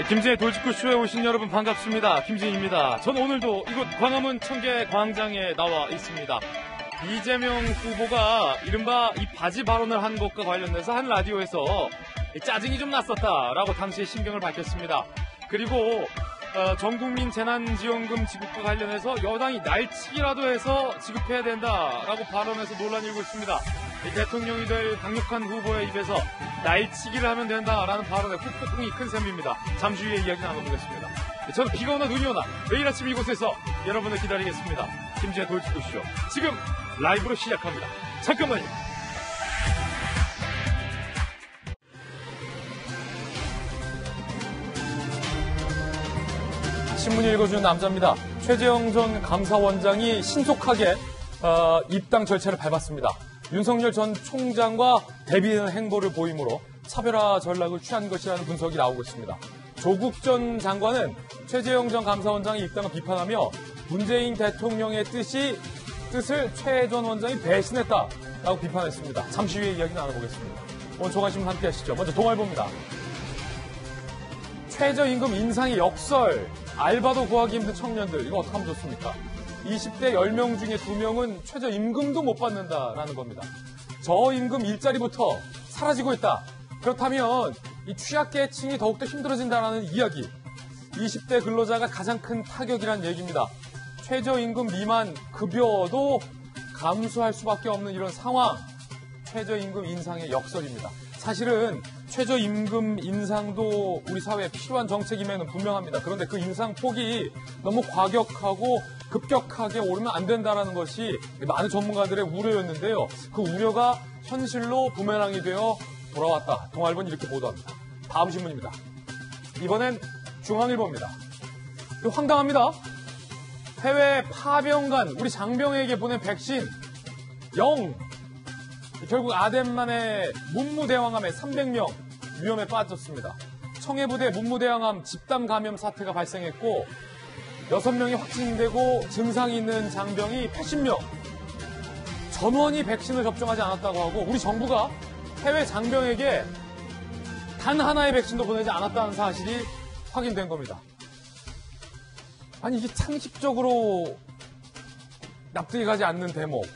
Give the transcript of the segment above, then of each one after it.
김진의 돌직구쇼에 오신 여러분 반갑습니다. 김진입니다. 저는 오늘도 이곳 광화문 청계광장에 나와 있습니다. 이재명 후보가 이른바 이 바지 발언을 한 것과 관련해서 한 라디오에서 짜증이 좀 났었다라고 당시에 심경을 밝혔습니다. 그리고 전국민 재난지원금 지급과 관련해서 여당이 날치기라도 해서 지급해야 된다라고 발언해서 논란이 일고 있습니다. 대통령이 될 강력한 후보의 입에서 날치기를 하면 된다라는 발언에 폭풍이 큰 셈입니다. 잠시 후에 이야기 나눠보겠습니다. 저는 비가 오나 눈이 오나 매일 아침 이곳에서 여러분을 기다리겠습니다. 김진의 돌직구쇼 지금 라이브로 시작합니다. 잠깐만요. 신문 읽어주는 남자입니다. 최재형 전 감사원장이 신속하게 입당 절차를 밟았습니다. 윤석열 전 총장과 대비되는 행보를 보이므로 차별화 전략을 취한 것이라는 분석이 나오고 있습니다. 조국 전 장관은 최재형 전 감사원장의 입당을 비판하며 문재인 대통령의 뜻을 최 전 원장이 배신했다라고 비판했습니다. 잠시 후에 이야기 나눠보겠습니다. 오늘 조간신문 함께 하시죠. 먼저 동아일보입니다. 최저임금 인상의 역설, 알바도 구하기 힘든 청년들, 이거 어떻게 하면 좋습니까? 20대 10명 중에 2명은 최저임금도 못 받는다라는 겁니다. 저임금 일자리부터 사라지고 있다. 그렇다면 이 취약계층이 더욱더 힘들어진다는 이야기. 20대 근로자가 가장 큰 타격이란 얘기입니다. 최저임금 미만 급여도 감수할 수밖에 없는 이런 상황. 최저임금 인상의 역설입니다. 사실은 최저임금 인상도 우리 사회에 필요한 정책임에는 분명합니다. 그런데 그 인상 폭이 너무 과격하고 급격하게 오르면 안 된다는 것이 많은 전문가들의 우려였는데요. 그 우려가 현실로 부메랑이 되어 돌아왔다. 동아일보는 이렇게 보도합니다. 다음 신문입니다. 이번엔 중앙일보입니다. 황당합니다. 해외 파병간 우리 장병에게 보낸 백신 0. 결국 아덴만의 문무대왕암에 300명 위험에 빠졌습니다. 청해부대 문무대왕암 집단 감염 사태가 발생했고 6명이 확진되고 증상이 있는 장병이 80명. 전원이 백신을 접종하지 않았다고 하고 우리 정부가 해외 장병에게 단 하나의 백신도 보내지 않았다는 사실이 확인된 겁니다. 아니 이게 상식적으로 납득이 가지 않는 대목.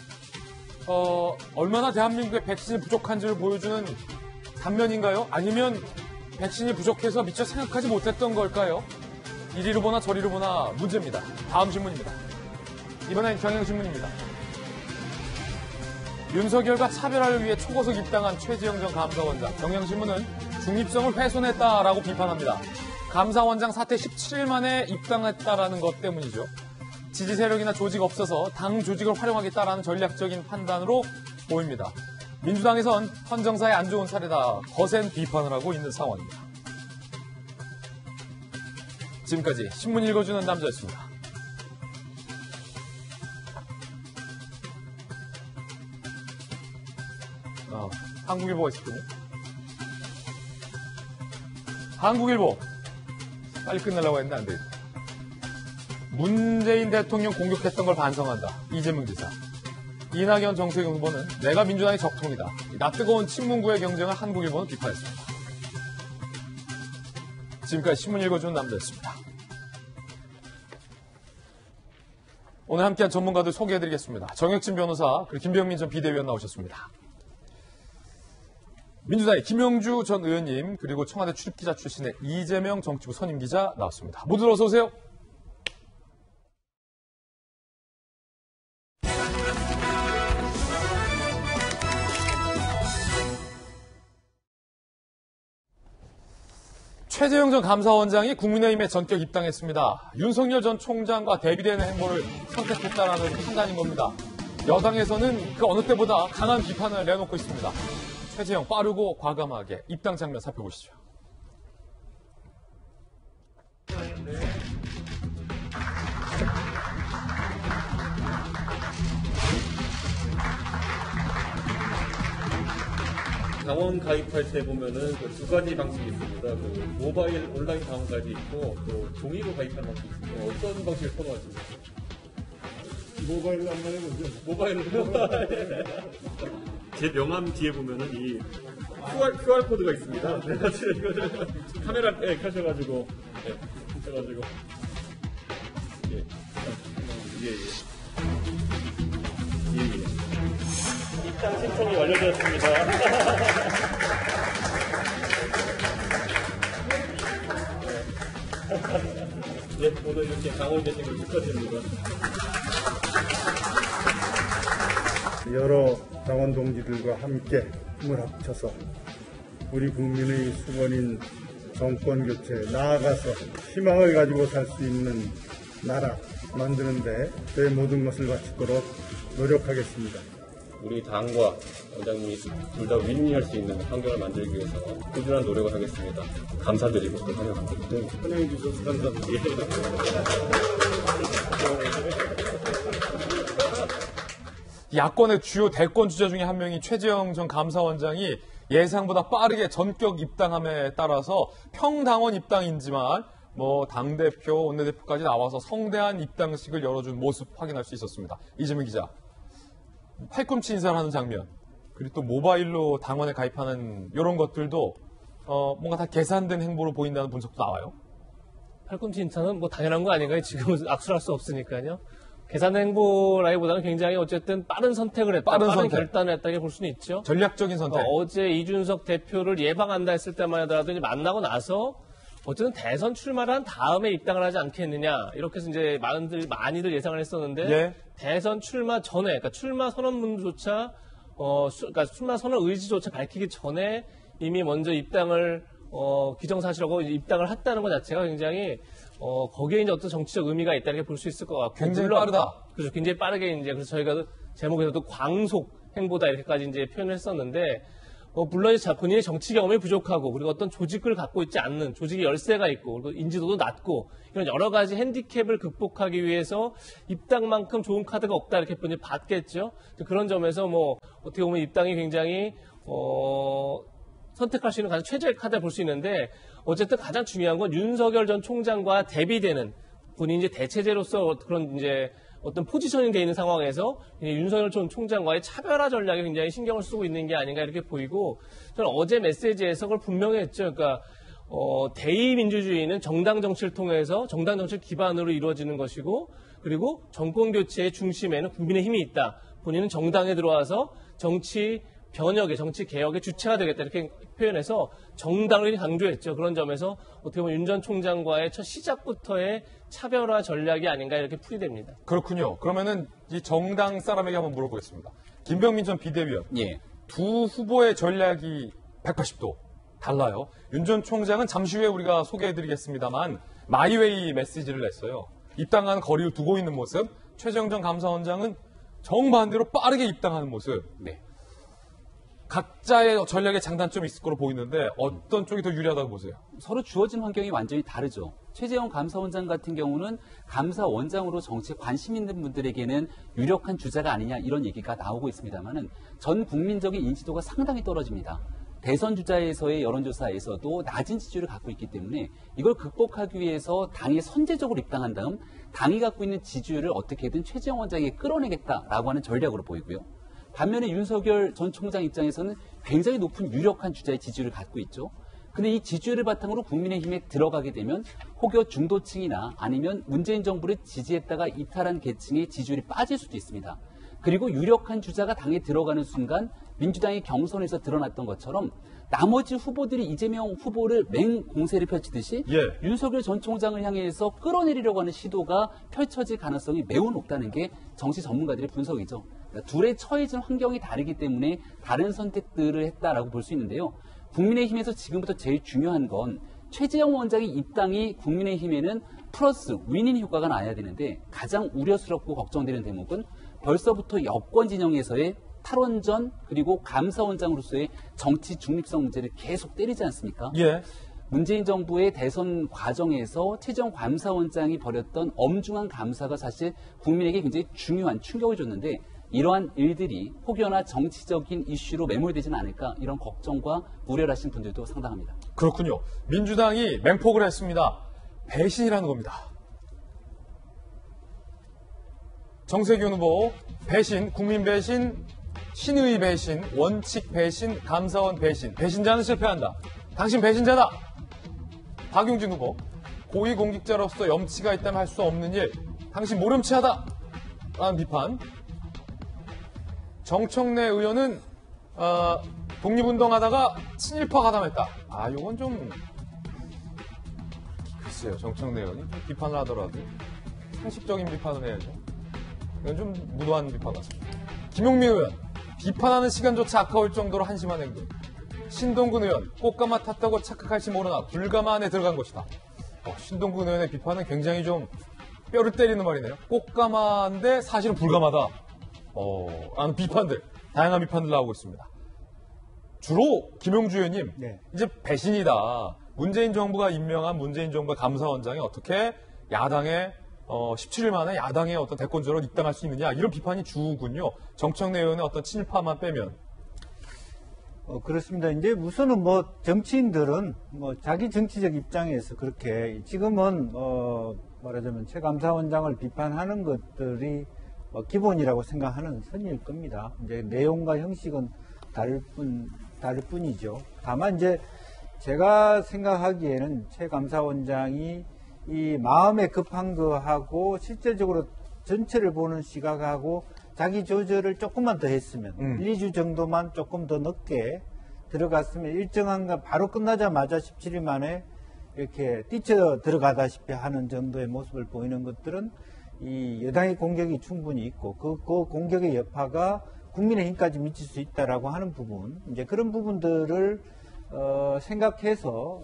얼마나 대한민국의 백신이 부족한지를 보여주는 단면인가요? 아니면 백신이 부족해서 미처 생각하지 못했던 걸까요? 이리로 보나 저리로 보나 문제입니다. 다음 신문입니다. 이번엔 경향신문입니다. 윤석열과 차별화를 위해 초고속 입당한 최재형 전 감사원장. 경향신문은 중립성을 훼손했다라고 비판합니다. 감사원장 사퇴 17일 만에 입당했다라는 것 때문이죠. 지지 세력이나 조직 없어서 당 조직을 활용하겠다라는 전략적인 판단으로 보입니다. 민주당에선 헌정사에 안 좋은 사례다 거센 비판을 하고 있는 상황입니다. 지금까지 신문 읽어주는 남자였습니다. 한국일보가 있었군요. 한국일보 빨리 끝내려고 했는데 안 되겠다. 문재인 대통령 공격했던 걸 반성한다. 이재명 지사. 이낙연 정세균 후보는 내가 민주당의 적통이다. 낯뜨거운 친문구의 경쟁을 한국일보는 비판했습니다. 지금까지 신문 읽어주는 남자였습니다. 오늘 함께한 전문가들 소개해드리겠습니다. 정혁진 변호사 그리고 김병민 전 비대위원 나오셨습니다. 민주당의 김영주 전 의원님 그리고 청와대 출입기자 출신의 이재명 정치부 선임기자 나왔습니다. 모두 어서 오세요. 최재형 전 감사원장이 국민의힘에 전격 입당했습니다. 윤석열 전 총장과 대비되는 행보를 선택했다는 판단인 겁니다. 여당에서는 그 어느 때보다 강한 비판을 내놓고 있습니다. 최재형 빠르고 과감하게 입당 장면 살펴보시죠. 당원 가입할 때 보면은 두 가지 방식이 있습니다. 그 모바일 온라인 당원 가입이 있고 또 종이로 가입하는 방식이 있습니다. 어떤 방식을 선호하십니까? 모바일로 한번 해보죠. 모바일로. 제 명함 뒤에 보면은 이 QR 코드가 있습니다. 그래가지고 이거를 카메라에 켜셔가지고, 켜셔가지고, 입장 신청이 완료되었습니다. 오늘 이렇게 강원되신 걸 축하드립니다. 여러 당원 동지들과 함께 힘을 합쳐서 우리 국민의 수건인 정권 교체, 나아가서 희망을 가지고 살 수 있는 나라 만드는데 제 모든 것을 바치도록 노력하겠습니다. 우리 당과 원장님이 둘 다 윈윈할 수 있는 환경을 만들기 위해서 꾸준한 노력을 하겠습니다. 감사드리고 또 환영합니다. 환영해 주셔서 감사드립니다. 야권의 주요 대권 주자 중에 한 명인 최재형 전 감사원장이 예상보다 빠르게 전격 입당함에 따라서 평당원 입당인지만 당대표, 원내대표까지 나와서 성대한 입당식을 열어준 모습 확인할 수 있었습니다. 이재명 기자, 팔꿈치 인사를 하는 장면, 그리고 또 모바일로 당원에 가입하는 이런 것들도 뭔가 다 계산된 행보로 보인다는 분석도 나와요. 팔꿈치 인사는 당연한 거 아닌가요? 지금은 악수할 수 없으니까요. 계산된 행보라기보다는 굉장히 어쨌든 빠른 선택을 했다, 빠른 결단을 했다고 볼 수는 있죠. 전략적인 선택. 어제 이준석 대표를 예방한다 했을 때만 하더라도 이제 만나고 나서 어쨌든 대선 출마를 한 다음에 입당을 하지 않겠느냐, 이렇게 해서 이제 많이들 예상을 했었는데, 예. 대선 출마 전에, 그러니까 출마 선언문조차, 그러니까 출마 선언 의지조차 밝히기 전에 이미 먼저 입당을, 기정사실하고 입당을 했다는 것 자체가 굉장히, 거기에 이제 어떤 정치적 의미가 있다는 게 볼 수 있을 것 같고. 굉장히 빠르다. 그렇죠. 굉장히 빠르게 이제, 그래서 저희가 제목에서도 광속 행보다 이렇게까지 이제 표현을 했었는데, 물론 본인의 정치 경험이 부족하고, 그리고 어떤 조직을 갖고 있지 않는, 조직이 열세가 있고, 그리고 인지도도 낮고, 이런 여러 가지 핸디캡을 극복하기 위해서 입당만큼 좋은 카드가 없다, 이렇게 본인이 봤겠죠. 그런 점에서 어떻게 보면 입당이 굉장히, 선택할 수 있는 가장 최저의 카드를 볼 수 있는데, 어쨌든 가장 중요한 건 윤석열 전 총장과 대비되는, 본인이 이제 대체제로서 그런 이제 어떤 포지셔닝 돼 있는 상황에서 윤석열 전 총장과의 차별화 전략에 굉장히 신경을 쓰고 있는 게 아닌가 이렇게 보이고, 저는 어제 메시지에서 그걸 분명히 했죠. 그러니까 대의 민주주의는 정당 정치를 통해서 정당 정치를 기반으로 이루어지는 것이고, 그리고 정권 교체의 중심에는 국민의힘이 있다. 본인은 정당에 들어와서 정치 변혁의, 정치 개혁의 주체가 되겠다, 이렇게 표현해서 정당을 강조했죠. 그런 점에서 어떻게 보면 윤 전 총장과의 첫 시작부터의 차별화 전략이 아닌가 이렇게 풀이됩니다. 그렇군요. 그러면은 이 정당 사람에게 한번 물어보겠습니다. 김병민 전 비대위원. 예. 두 후보의 전략이 180도 달라요. 윤 전 총장은 잠시 후에 우리가 소개해드리겠습니다만 마이웨이 메시지를 냈어요. 입당하는 거리를 두고 있는 모습. 최재형 전 감사원장은 정반대로 빠르게 입당하는 모습. 네. 각자의 전략에 장단점이 있을 거로 보이는데 어떤 쪽이 더 유리하다고 보세요? 서로 주어진 환경이 완전히 다르죠. 최재형 감사원장 같은 경우는 감사원장으로 정치에 관심 있는 분들에게는 유력한 주자가 아니냐, 이런 얘기가 나오고 있습니다만은 전 국민적인 인지도가 상당히 떨어집니다. 대선 주자에서의 여론조사에서도 낮은 지지율을 갖고 있기 때문에 이걸 극복하기 위해서 당에 선제적으로 입당한 다음 당이 갖고 있는 지지율을 어떻게든 최재형 원장에게 끌어내겠다라고 하는 전략으로 보이고요. 반면에 윤석열 전 총장 입장에서는 굉장히 높은 유력한 주자의 지지율을 갖고 있죠. 근데 이 지지율을 바탕으로 국민의힘에 들어가게 되면 혹여 중도층이나 아니면 문재인 정부를 지지했다가 이탈한 계층의 지지율이 빠질 수도 있습니다. 그리고 유력한 주자가 당에 들어가는 순간 민주당의 경선에서 드러났던 것처럼 나머지 후보들이 이재명 후보를 맹공세를 펼치듯이 윤석열 전 총장을 향해서 끌어내리려고 하는 시도가 펼쳐질 가능성이 매우 높다는 게 정치 전문가들의 분석이죠. 그러니까 둘의 처해진 환경이 다르기 때문에 다른 선택들을 했다라고 볼 수 있는데요. 국민의힘에서 지금부터 제일 중요한 건 최재형 원장의 입당이 국민의힘에는 플러스 윈윈 효과가 나야 되는데, 가장 우려스럽고 걱정되는 대목은 벌써부터 여권 진영에서의 탈원전 그리고 감사원장으로서의 정치 중립성 문제를 계속 때리지 않습니까? 예. 문재인 정부의 대선 과정에서 최재형 감사원장이 벌였던 엄중한 감사가 사실 국민에게 굉장히 중요한 충격을 줬는데, 이러한 일들이 혹여나 정치적인 이슈로 매몰되지는 않을까, 이런 걱정과 우려를 하신 분들도 상당합니다. 그렇군요. 민주당이 맹폭을 했습니다. 배신이라는 겁니다. 정세균 후보 배신, 국민 배신, 신의 배신, 원칙 배신, 감사원 배신. 배신자는 실패한다. 당신 배신자다. 박용진 후보. 고위공직자로서 염치가 있다면 할 수 없는 일. 당신 모렴치하다. 라는 비판. 정청래 의원은 독립운동하다가 친일파 가담했다. 요건 좀 글쎄요. 정청래 의원이 좀 비판을 하더라도 상식적인 비판을 해야죠. 이건 좀 무도한 비판 같습니다. 김용민 의원. 비판하는 시간조차 아까울 정도로 한심한 행동. 신동근 의원. 꽃가마 탔다고 착각할지 모르나 불가마 안에 들어간 것이다. 신동근 의원의 비판은 굉장히 좀 뼈를 때리는 말이네요. 꽃가마인데 사실은 불가마다. 라는 비판들, 다양한 비판들 나오고 있습니다. 주로 김용주 의원님, 네. 이제 배신이다. 문재인 정부가 임명한 문재인 정부가 감사원장이 어떻게 야당의 17일 만에 야당의 어떤 대권주로 입당할 수 있느냐 이런 비판이 주군요. 정청래 의원의 어떤 친일파만 빼면. 그렇습니다. 이제 우선은 정치인들은 자기 정치적 입장에서 그렇게 지금은 말하자면 최 감사원장을 비판하는 것들이 기본이라고 생각하는 선일 겁니다. 이제 내용과 형식은 다를 뿐이죠. 다만 이제 제가 생각하기에는 최 감사원장이 이 마음에 급한 거하고 실제적으로 전체를 보는 시각하고 자기 조절을 조금만 더 했으면 1, 2주 정도만 조금 더 늦게 들어갔으면 일정한 거 바로 끝나자마자 17일 만에 이렇게 뛰쳐 들어가다시피 하는 정도의 모습을 보이는 것들은 이 여당의 공격이 충분히 있고 그 공격의 여파가 국민의힘까지 미칠 수 있다라고 하는 부분, 이제 그런 부분들을 생각해서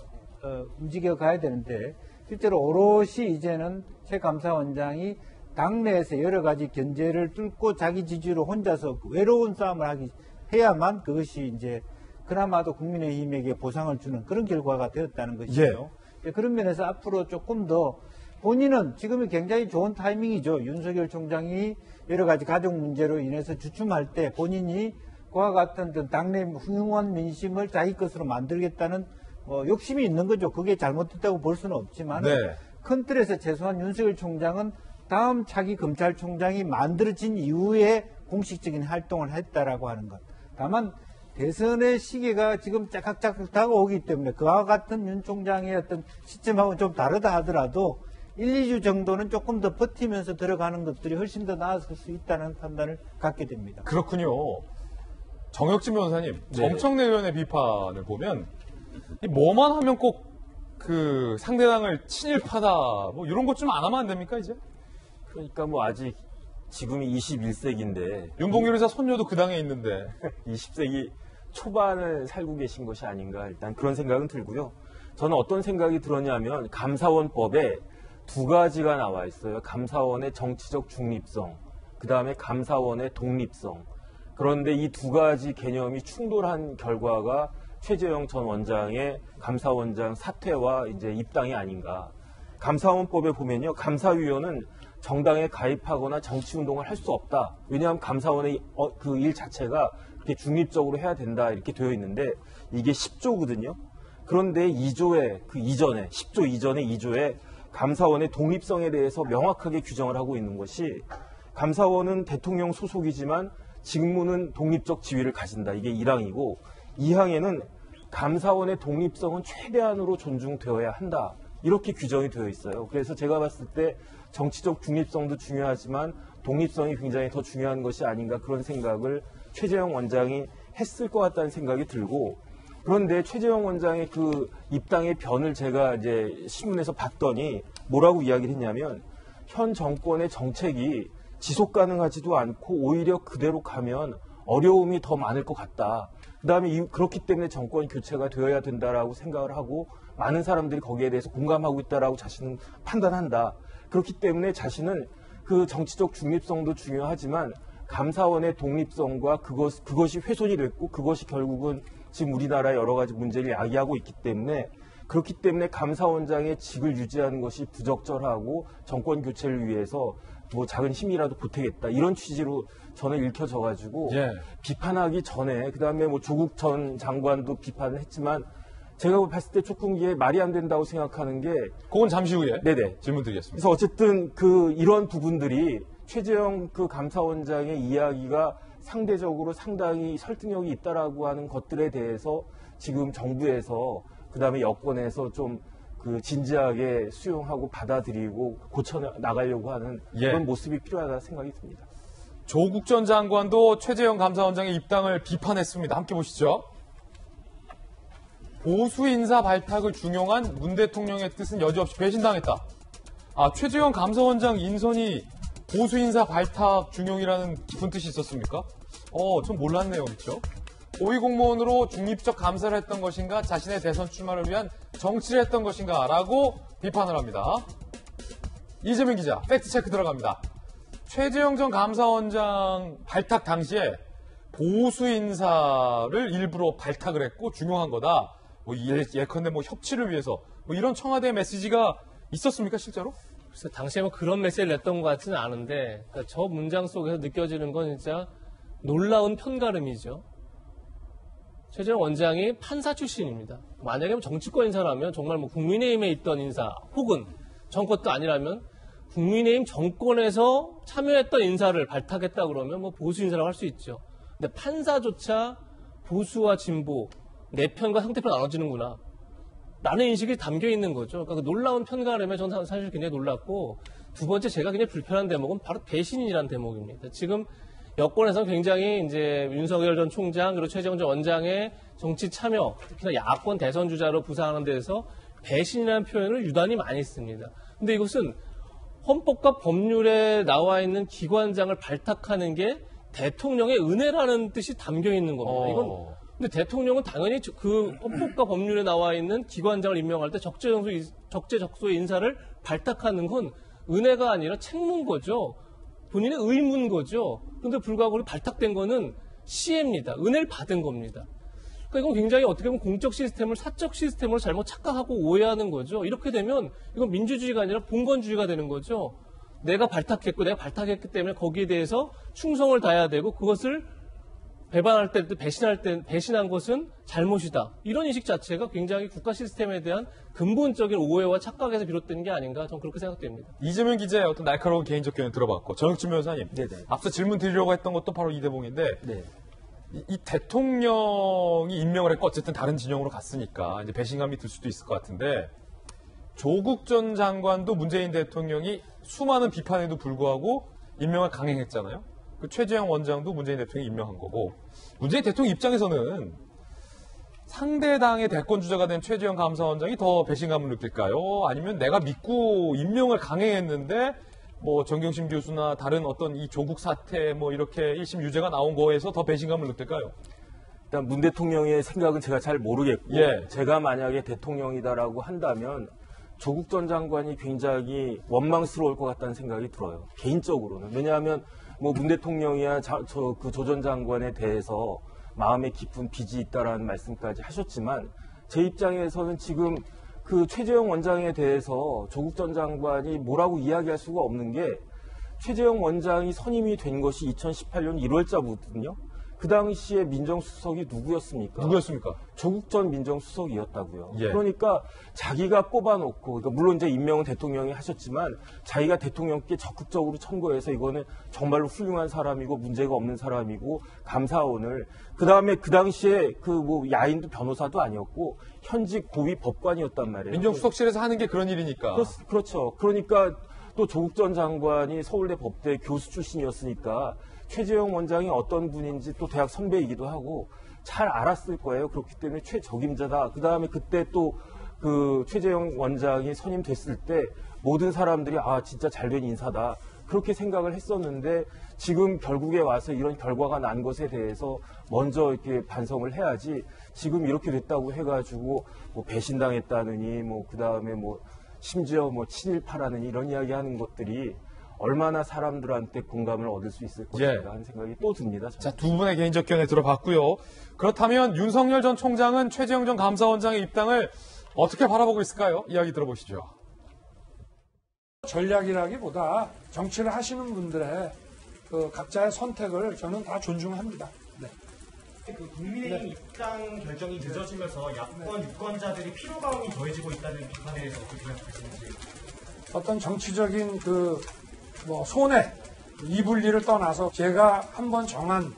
움직여 가야 되는데 실제로 오롯이 이제는 최 감사원장이 당내에서 여러 가지 견제를 뚫고 자기 지지로 혼자서 외로운 싸움을 해야만 그것이 이제 그나마도 국민의힘에게 보상을 주는 그런 결과가 되었다는 것이죠. 예. 그런 면에서 앞으로 조금 더 본인은 지금이 굉장히 좋은 타이밍이죠. 윤석열 총장이 여러 가지 가족 문제로 인해서 주춤할 때 본인이 그와 같은 당내 훌륭한 민심을 자기 것으로 만들겠다는 욕심이 있는 거죠. 그게 잘못됐다고 볼 수는 없지만 네. 큰 틀에서 최소한 윤석열 총장은 다음 차기 검찰총장이 만들어진 이후에 공식적인 활동을 했다라고 하는 것. 다만 대선의 시기가 지금 짝깍짝깍 다가오기 때문에 그와 같은 윤 총장의 어떤 시점하고는 좀 다르다 하더라도 1, 2주 정도는 조금 더 버티면서 들어가는 것들이 훨씬 더 나았을 수 있다는 판단을 갖게 됩니다. 그렇군요. 정혁진 변호사님, 정청래 의원의 비판을 보면 뭐만 하면 꼭 그 상대당을 친일파다 이런 것 좀 안 하면 안 됩니까 이제? 그러니까 아직 지금이 21세기인데 윤봉길 의사 손녀도 그 당에 있는데 20세기 초반을 살고 계신 것이 아닌가 일단 그런 생각은 들고요. 저는 어떤 생각이 들었냐면 감사원법에 두 가지가 나와 있어요. 감사원의 정치적 중립성, 그 다음에 감사원의 독립성. 그런데 이 두 가지 개념이 충돌한 결과가 최재형 전 원장의 감사원장 사퇴와 이제 입당이 아닌가. 감사원법에 보면요, 감사위원은 정당에 가입하거나 정치운동을 할 수 없다. 왜냐하면 감사원의 그 일 자체가 그렇게 중립적으로 해야 된다 이렇게 되어 있는데 이게 10조거든요. 그런데 2조의 그 이전에 10조 이전의 2조에 감사원의 독립성에 대해서 명확하게 규정을 하고 있는 것이 감사원은 대통령 소속이지만 직무는 독립적 지위를 가진다. 이게 1항이고 2항에는 감사원의 독립성은 최대한으로 존중되어야 한다. 이렇게 규정이 되어 있어요. 그래서 제가 봤을 때 정치적 중립성도 중요하지만 독립성이 굉장히 더 중요한 것이 아닌가 그런 생각을 최재형 원장이 했을 것 같다는 생각이 들고 그런데 최재형 원장의 그 입당의 변을 제가 이제 신문에서 봤더니 뭐라고 이야기를 했냐면 현 정권의 정책이 지속 가능하지도 않고 오히려 그대로 가면 어려움이 더 많을 것 같다. 그다음에 그렇기 때문에 정권 교체가 되어야 된다라고 생각을 하고 많은 사람들이 거기에 대해서 공감하고 있다라고 자신은 판단한다. 그렇기 때문에 자신은 그 정치적 중립성도 중요하지만 감사원의 독립성과 그것이 훼손이 됐고 그것이 결국은 지금 우리나라의 여러 가지 문제를 야기하고 있기 때문에 그렇기 때문에 감사원장의 직을 유지하는 것이 부적절하고 정권 교체를 위해서 작은 힘이라도 보태겠다 이런 취지로 저는 읽혀져가지고 비판하기 전에 그다음에 조국 전 장관도 비판을 했지만 제가 봤을 때 조금 이게 말이 안 된다고 생각하는 게 그건 잠시 후에 네네 질문 드리겠습니다. 그래서 어쨌든 이런 부분들이 최재형 그 감사원장의 이야기가 상대적으로 상당히 설득력이 있다라고 하는 것들에 대해서 지금 정부에서 그다음에 여권에서 좀 그 진지하게 수용하고 받아들이고 고쳐 나가려고 하는 그런 모습이 필요하다 생각이 듭니다. 조국 전 장관도 최재형 감사원장의 입당을 비판했습니다. 함께 보시죠. 보수 인사 발탁을 중용한 문 대통령의 뜻은 여지없이 배신당했다. 최재형 감사원장 인선이 보수 인사 발탁 중용이라는 깊은 뜻이 있었습니까? 전 몰랐네요, 그렇죠? 고위공무원으로 중립적 감사를 했던 것인가, 자신의 대선 출마를 위한 정치를 했던 것인가 라고 비판을 합니다. 이재명 기자, 팩트체크 들어갑니다. 최재형 전 감사원장 발탁 당시에 보수 인사를 일부러 발탁을 했고 중용한 거다. 예컨대 협치를 위해서 이런 청와대 메시지가 있었습니까, 실제로? 그래서 당시에 그런 메시지를 냈던 것 같지는 않은데, 그러니까 저 문장 속에서 느껴지는 건 진짜 놀라운 편가름이죠. 최재형 원장이 판사 출신입니다. 만약에 정치권 인사라면 정말 국민의힘에 있던 인사 혹은 정권도 아니라면 국민의힘 정권에서 참여했던 인사를 발탁했다 그러면 보수 인사라고 할 수 있죠. 근데 판사조차 보수와 진보, 내 편과 상대편 나눠지는구나 라는 인식이 담겨 있는 거죠. 그러니까 그 놀라운 편가름에 저는 사실 굉장히 놀랐고, 두 번째 제가 굉장히 불편한 대목은 바로 배신이라는 대목입니다. 지금 여권에서는 굉장히 이제 윤석열 전 총장 그리고 최재형 전 원장의 정치 참여, 특히나 야권 대선 주자로 부상하는 데서 배신이라는 표현을 유단히 많이 씁니다. 근데 이것은 헌법과 법률에 나와 있는 기관장을 발탁하는 게 대통령의 은혜라는 뜻이 담겨 있는 겁니다. 이건 근데 대통령은 당연히 그 헌법과 법률에 나와 있는 기관장을 임명할 때 적재적소의 인사를 발탁하는 건 은혜가 아니라 책무인 거죠. 본인의 의무인 거죠. 그런데 불구하고 발탁된 거는 시혜입니다. 은혜를 받은 겁니다. 그러니까 이건 굉장히 어떻게 보면 공적 시스템을 사적 시스템으로 잘못 착각하고 오해하는 거죠. 이렇게 되면 이건 민주주의가 아니라 봉건주의가 되는 거죠. 내가 발탁했기 때문에 거기에 대해서 충성을 다해야 되고, 그것을 배반할 때, 배신한 것은 잘못이다. 이런 인식 자체가 굉장히 국가 시스템에 대한 근본적인 오해와 착각에서 비롯되는 게 아닌가, 저는 그렇게 생각됩니다. 이재명 기자의 어떤 날카로운 개인적 견해 들어봤고, 정혁진 변호사님, 앞서 질문 드리려고 했던 것도 바로 이 대목인데, 이 대통령이 임명을 했고 어쨌든 다른 진영으로 갔으니까 이제 배신감이 들 수도 있을 것 같은데, 조국 전 장관도 문재인 대통령이 수많은 비판에도 불구하고 임명을 강행했잖아요. 그 최재형 원장도 문재인 대통령이 임명한 거고, 문재인 대통령 입장에서는 상대당의 대권 주자가 된 최재형 감사원장이 더 배신감을 느낄까요? 아니면 내가 믿고 임명을 강행했는데 정경심 교수나 다른 어떤 이 조국 사태 이렇게 1심 유죄가 나온 거에서 더 배신감을 느낄까요? 일단 문 대통령의 생각은 제가 잘 모르겠고, 제가 만약에 대통령이다라고 한다면 조국 전 장관이 굉장히 원망스러울 것 같다는 생각이 들어요. 개인적으로는. 왜냐하면 문 대통령이야 조 전 장관에 대해서 마음에 깊은 빚이 있다라는 말씀까지 하셨지만, 제 입장에서는 지금 그 최재형 원장에 대해서 조국 전 장관이 뭐라고 이야기할 수가 없는 게, 최재형 원장이 선임이 된 것이 2018년 1월자거든요. 그 당시에 민정수석이 누구였습니까? 조국 전 민정수석이었다고요. 그러니까 자기가 뽑아놓고, 그러니까 물론 이제 임명은 대통령이 하셨지만 자기가 대통령께 적극적으로 청구해서 이거는 정말로 훌륭한 사람이고 문제가 없는 사람이고 감사원을, 그 다음에 그 당시에 야인도 변호사도 아니었고 현직 고위 법관이었단 말이에요. 민정수석실에서 하는 게 그런 일이니까. 그렇죠. 그러니까 또 조국 전 장관이 서울대 법대 교수 출신이었으니까 최재형 원장이 어떤 분인지 또 대학 선배이기도 하고 잘 알았을 거예요. 그렇기 때문에 최적임자다. 그 다음에 그때 또 그 최재형 원장이 선임됐을 때 모든 사람들이 진짜 잘된 인사다. 그렇게 생각을 했었는데, 지금 결국에 와서 이런 결과가 난 것에 대해서 먼저 이렇게 반성을 해야지, 지금 이렇게 됐다고 해가지고 배신당했다느니 그 다음에 심지어 친일파라는 이런 이야기 하는 것들이 얼마나 사람들한테 공감을 얻을 수 있을 것인가 하는 생각이 또 듭니다. 자, 두 분의 개인적 견해 들어봤고요. 그렇다면 윤석열 전 총장은 최재형 전 감사원장의 입당을 어떻게 바라보고 있을까요? 이야기 들어보시죠. 전략이라기보다 정치를 하시는 분들의 각자의 선택을 저는 다 존중합니다. 국민의힘 입당 결정이 늦어지면서 야권 유권자들이 피로감이 더해지고 있다는 비판에 대해서 어떻게 생각하시는지. 어떤 정치적인 손해, 이불리를 떠나서 제가 한번 정한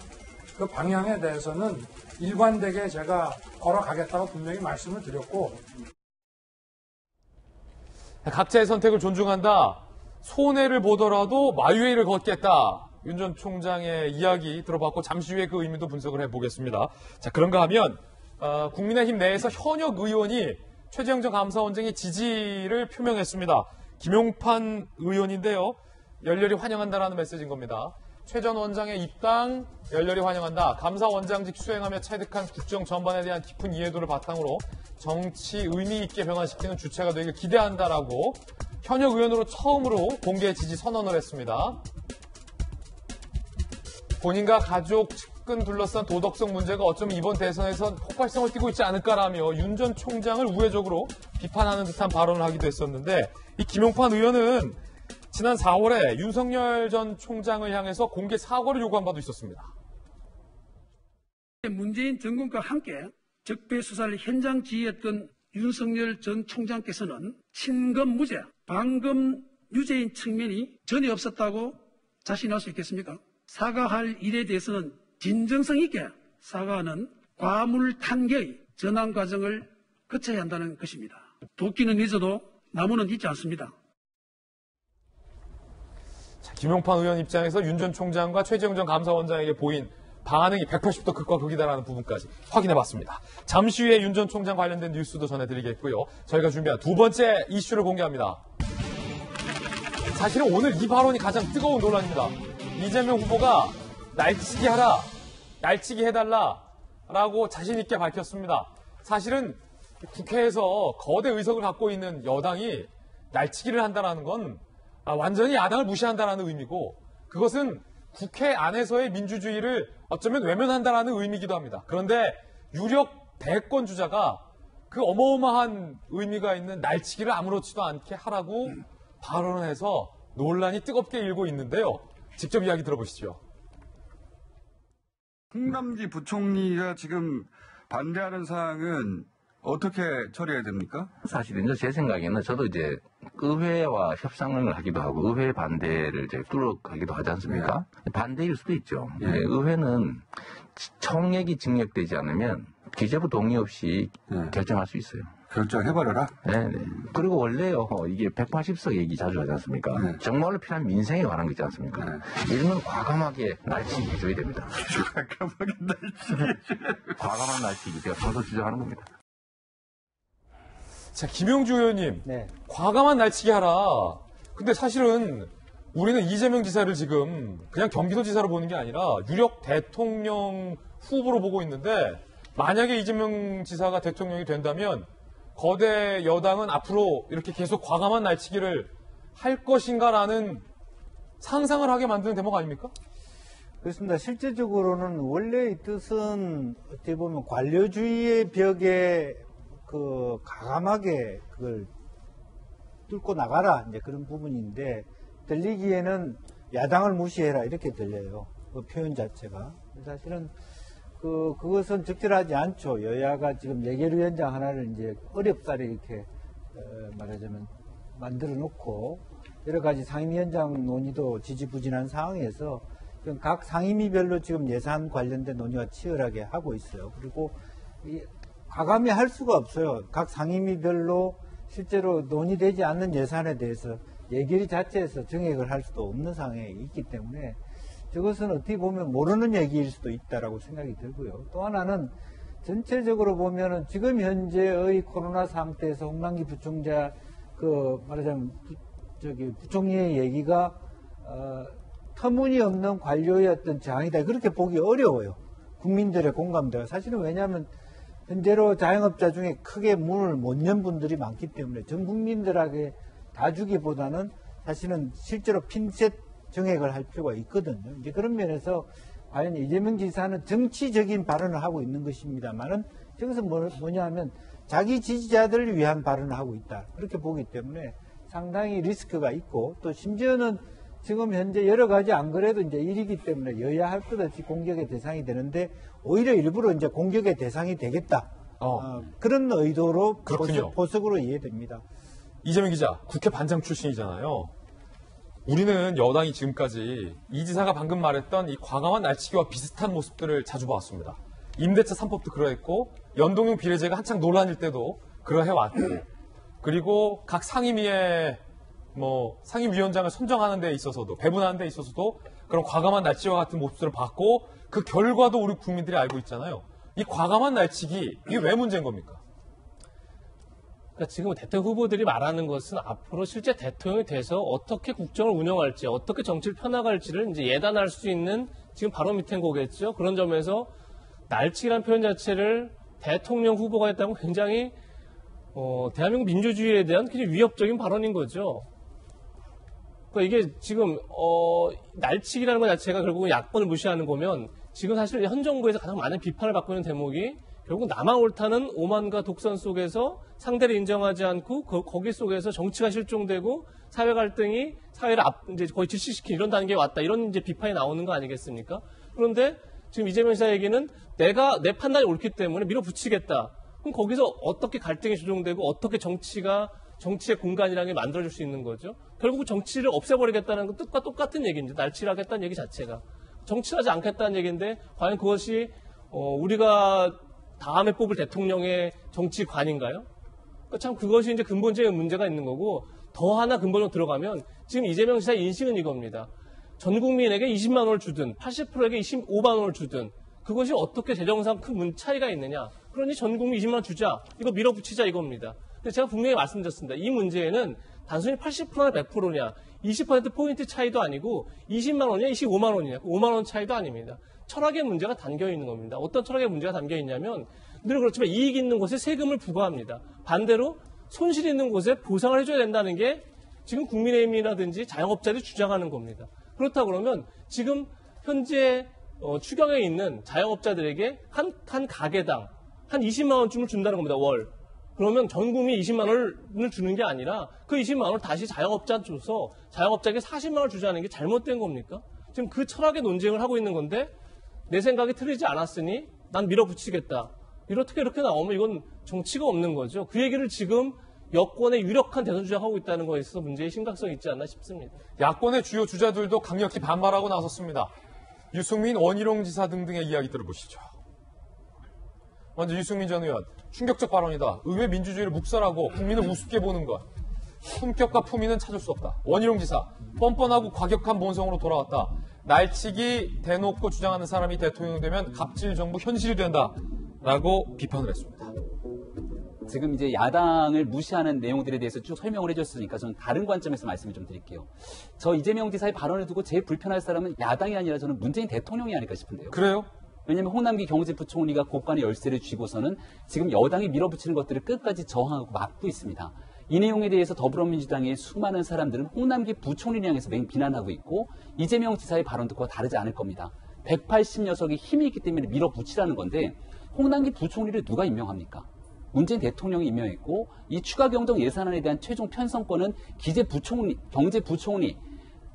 그 방향에 대해서는 일관되게 제가 걸어가겠다고 분명히 말씀을 드렸고 각자의 선택을 존중한다. 손해를 보더라도 마유웨이를 걷겠다. 윤 전 총장의 이야기 들어봤고 잠시 후에 그 의미도 분석을 해보겠습니다. 자, 그런가 하면 국민의힘 내에서 현역 의원이 최재형 전 감사원장의 지지를 표명했습니다. 김용판 의원인데요. 열렬히 환영한다라는 메시지인 겁니다. 최 전 원장의 입당 열렬히 환영한다. 감사원장직 수행하며 체득한 국정 전반에 대한 깊은 이해도를 바탕으로 정치 의미 있게 변화시키는 주체가 되길 기대한다라고 현역 의원으로 처음으로 공개 지지 선언을 했습니다. 본인과 가족, 측근 둘러싼 도덕성 문제가 어쩌면 이번 대선에선 폭발성을 띠고 있지 않을까라며 윤 전 총장을 우회적으로 비판하는 듯한 발언을 하기도 했었는데 이 김용판 의원은 지난 4월에 윤석열 전 총장을 향해서 공개 사과를 요구한 바도 있었습니다. 문재인 정권과 함께 적폐 수사를 현장 지휘했던 윤석열 전 총장께서는 친검 무죄, 반검 유죄인 측면이 전혀 없었다고 자신할 수 있겠습니까? 사과할 일에 대해서는 진정성 있게 사과하는 과물탄계의 전환 과정을 거쳐야 한다는 것입니다. 도끼는 잊어도 나무는 잊지 않습니다. 자, 김용판 의원 입장에서 윤 전 총장과 최재형 전 감사원장에게 보인 반응이 180도 극과 극이다라는 부분까지 확인해봤습니다. 잠시 후에 윤 전 총장 관련된 뉴스도 전해드리겠고요. 저희가 준비한 두 번째 이슈를 공개합니다. 사실은 오늘 이 발언이 가장 뜨거운 논란입니다. 이재명 후보가 날치기 하라, 날치기 해달라라고 자신 있게 밝혔습니다. 사실은 국회에서 거대 의석을 갖고 있는 여당이 날치기를 한다는 건 완전히 야당을 무시한다는 의미고 그것은 국회 안에서의 민주주의를 어쩌면 외면한다는 의미이기도 합니다. 그런데 유력 대권 주자가 그 어마어마한 의미가 있는 날치기를 아무렇지도 않게 하라고 발언을 해서 논란이 뜨겁게 일고 있는데요. 직접 이야기 들어보시죠. 홍남기 부총리가 지금 반대하는 사항은 어떻게 처리해야 됩니까? 사실은 제 생각에는 저도 이제 의회와 협상을 하기도 하고 의회 반대를 이제 뚫어가기도 하지 않습니까? 네. 반대일 수도 있죠. 네. 의회는 총액이 증액되지 않으면 기재부 동의 없이 결정할 수 있어요. 결정해버려라? 네네. 그리고 원래요, 이게 180석 얘기 자주 하지 않습니까? 네. 정말로 필요한 민생에 관한 거 있지 않습니까? 네. 이런 건 과감하게 날치기 해줘야 됩니다. 과감하게 날치기 과감한 날치기. 제가 평소 주장하는 겁니다. 자, 김용주 의원님. 네. 과감한 날치기 하라. 근데 사실은 우리는 이재명 지사를 지금 그냥 경기도지사로 보는 게 아니라 유력 대통령 후보로 보고 있는데 만약에 이재명 지사가 대통령이 된다면 거대 여당은 앞으로 이렇게 계속 과감한 날치기를 할 것인가라는 상상을 하게 만드는 대목 아닙니까? 그렇습니다. 실제적으로는 원래의 뜻은 어떻게 보면 관료주의의 벽에 가감하게 그걸 뚫고 나가라 이제 그런 부분인데 들리기에는 야당을 무시해라 이렇게 들려요. 그 표현 자체가. 사실은 그것은 적절하지 않죠. 여야가 지금 예결위원장 하나를 이제 어렵사리 이렇게 말하자면 만들어 놓고 여러 가지 상임위원장 논의도 지지부진한 상황에서 각 상임위별로 지금 예산 관련된 논의가 치열하게 하고 있어요. 그리고 과감히 할 수가 없어요. 각 상임위별로 실제로 논의되지 않는 예산에 대해서 예결위 자체에서 정액을 할 수도 없는 상황에 있기 때문에 저것은 어떻게 보면 모르는 얘기일 수도 있다라고 생각이 들고요. 또 하나는 전체적으로 보면은 지금 현재의 코로나 상태에서 홍남기 부총장 말하자면 부총리의 얘기가 터무니없는 관료의 어떤 저항이다 그렇게 보기 어려워요. 국민들의 공감대가 사실은 왜냐하면 현재로 자영업자 중에 크게 문을 못 연 분들이 많기 때문에 전 국민들에게 다 주기보다는 사실은 실제로 핀셋 정액을 할 필요가 있거든요. 이제 그런 면에서 과연 이재명 지사는 정치적인 발언을 하고 있는 것입니다만은 저것은 뭐냐 하면 자기 지지자들을 위한 발언을 하고 있다. 그렇게 보기 때문에 상당히 리스크가 있고 또 심지어는 지금 현재 여러 가지 안 그래도 이제 일이기 때문에 여야 할 것 없이 공격의 대상이 되는데 오히려 일부러 이제 공격의 대상이 되겠다. 그런 의도로 보석으로 이해됩니다. 이재명 기자, 국회 반장 출신이잖아요. 우리는 여당이 지금까지 이 지사가 방금 말했던 이 과감한 날치기와 비슷한 모습들을 자주 봐왔습니다. 임대차 3법도 그러했고 연동형 비례제가 한창 논란일 때도 그러해왔고 그리고 각 상임위의 상임위원장을 선정하는 데 있어서도 배분하는 데 있어서도 그런 과감한 날치기와 같은 모습들을 봤고 그 결과도 우리 국민들이 알고 있잖아요. 이 과감한 날치기 이게 왜 문제인 겁니까? 그러니까 지금 대통령 후보들이 말하는 것은 앞으로 실제 대통령이 돼서 어떻게 국정을 운영할지, 어떻게 정치를 펴나갈지를 이제 예단할 수 있는 지금 바로 밑엔 거겠죠. 그런 점에서 날치기라는 표현 자체를 대통령 후보가 했다면 굉장히 대한민국 민주주의에 대한 굉장히 위협적인 발언인 거죠. 그러니까 이게 지금 날치기라는 것 자체가 결국은 야권을 무시하는 거면 지금 사실 현 정부에서 가장 많은 비판을 받고 있는 대목이 결국 나만 옳다는 오만과 독선 속에서 상대를 인정하지 않고 거기 속에서 정치가 실종되고 사회 갈등이 사회를 이제 거의 질식시킨 이런 단계에 왔다. 이런 이제 비판이 나오는 거 아니겠습니까? 그런데 지금 이재명 지사 얘기는 내 판단이 옳기 때문에 밀어붙이겠다. 그럼 거기서 어떻게 갈등이 조정되고 어떻게 정치의 공간이라는 게 만들어질 수 있는 거죠? 결국 정치를 없애버리겠다는 뜻과 똑같은 얘기인데 날치를 하겠다는 얘기 자체가. 정치를 하지 않겠다는 얘기인데 과연 그것이 우리가 다음에 뽑을 대통령의 정치관인가요? 그러니까 참 그것이 이제 근본적인 문제가 있는 거고 더 하나 근본적으로 들어가면 지금 이재명 지사의 인식은 이겁니다. 전 국민에게 20만 원을 주든 80%에게 25만 원을 주든 그것이 어떻게 재정상 큰 차이가 있느냐. 그러니 전 국민 20만 원 주자. 이거 밀어붙이자 이겁니다. 근데 제가 분명히 말씀드렸습니다. 이 문제에는 단순히 80%나 100%냐 20%포인트 차이도 아니고 20만 원이냐 25만 원이냐 5만 원 차이도 아닙니다. 철학의 문제가 담겨 있는 겁니다. 어떤 철학의 문제가 담겨 있냐면 늘 그렇지만 이익 있는 곳에 세금을 부과합니다. 반대로 손실 있는 곳에 보상을 해줘야 된다는 게 지금 국민의힘이라든지 자영업자들이 주장하는 겁니다. 그렇다 그러면 지금 현재 추경에 있는 자영업자들에게 한 가게당 한 20만 원쯤을 준다는 겁니다. 월. 그러면 전 국민 20만 원을 주는 게 아니라 그 20만 원을 다시 자영업자한테 줘서 자영업자에게 40만 원을 주자는 게 잘못된 겁니까? 지금 그 철학의 논쟁을 하고 있는 건데 내 생각이 틀리지 않았으니 난 밀어붙이겠다. 이렇게 나오면 이건 정치가 없는 거죠. 그 얘기를 지금 여권의 유력한 대선 주자하고 있다는 거에 있어서 문제의 심각성이 있지 않나 싶습니다. 야권의 주요 주자들도 강력히 반발하고 나섰습니다. 유승민, 원희룡 지사 등등의 이야기 들어보시죠. 먼저 유승민 전 의원, 충격적 발언이다. 의회 민주주의를 묵살하고 국민을 우습게 보는 것. 품격과 품위는 찾을 수 없다. 원희룡 지사, 뻔뻔하고 과격한 본성으로 돌아왔다. 날치기 대놓고 주장하는 사람이 대통령 되면 갑질 정부 현실이 된다라고 비판을 했습니다. 지금 이제 야당을 무시하는 내용들에 대해서 쭉 설명을 해줬으니까 저는 다른 관점에서 말씀을 좀 드릴게요. 저 이재명 지사의 발언을 두고 제일 불편할 사람은 야당이 아니라 저는 문재인 대통령이 아닐까 싶은데요. 그래요? 왜냐하면 홍남기 경제부총리가 곳간의 열쇠를 쥐고서는 지금 여당이 밀어붙이는 것들을 끝까지 저항하고 막고 있습니다. 이 내용에 대해서 더불어민주당의 수많은 사람들은 홍남기 부총리를 향해서 비난하고 있고 이재명 지사의 발언 듣고 다르지 않을 겁니다. 180녀석이 힘이 있기 때문에 밀어붙이라는 건데 홍남기 부총리를 누가 임명합니까? 문재인 대통령이 임명했고 이 추가 경정 예산안에 대한 최종 편성권은 경제부총리,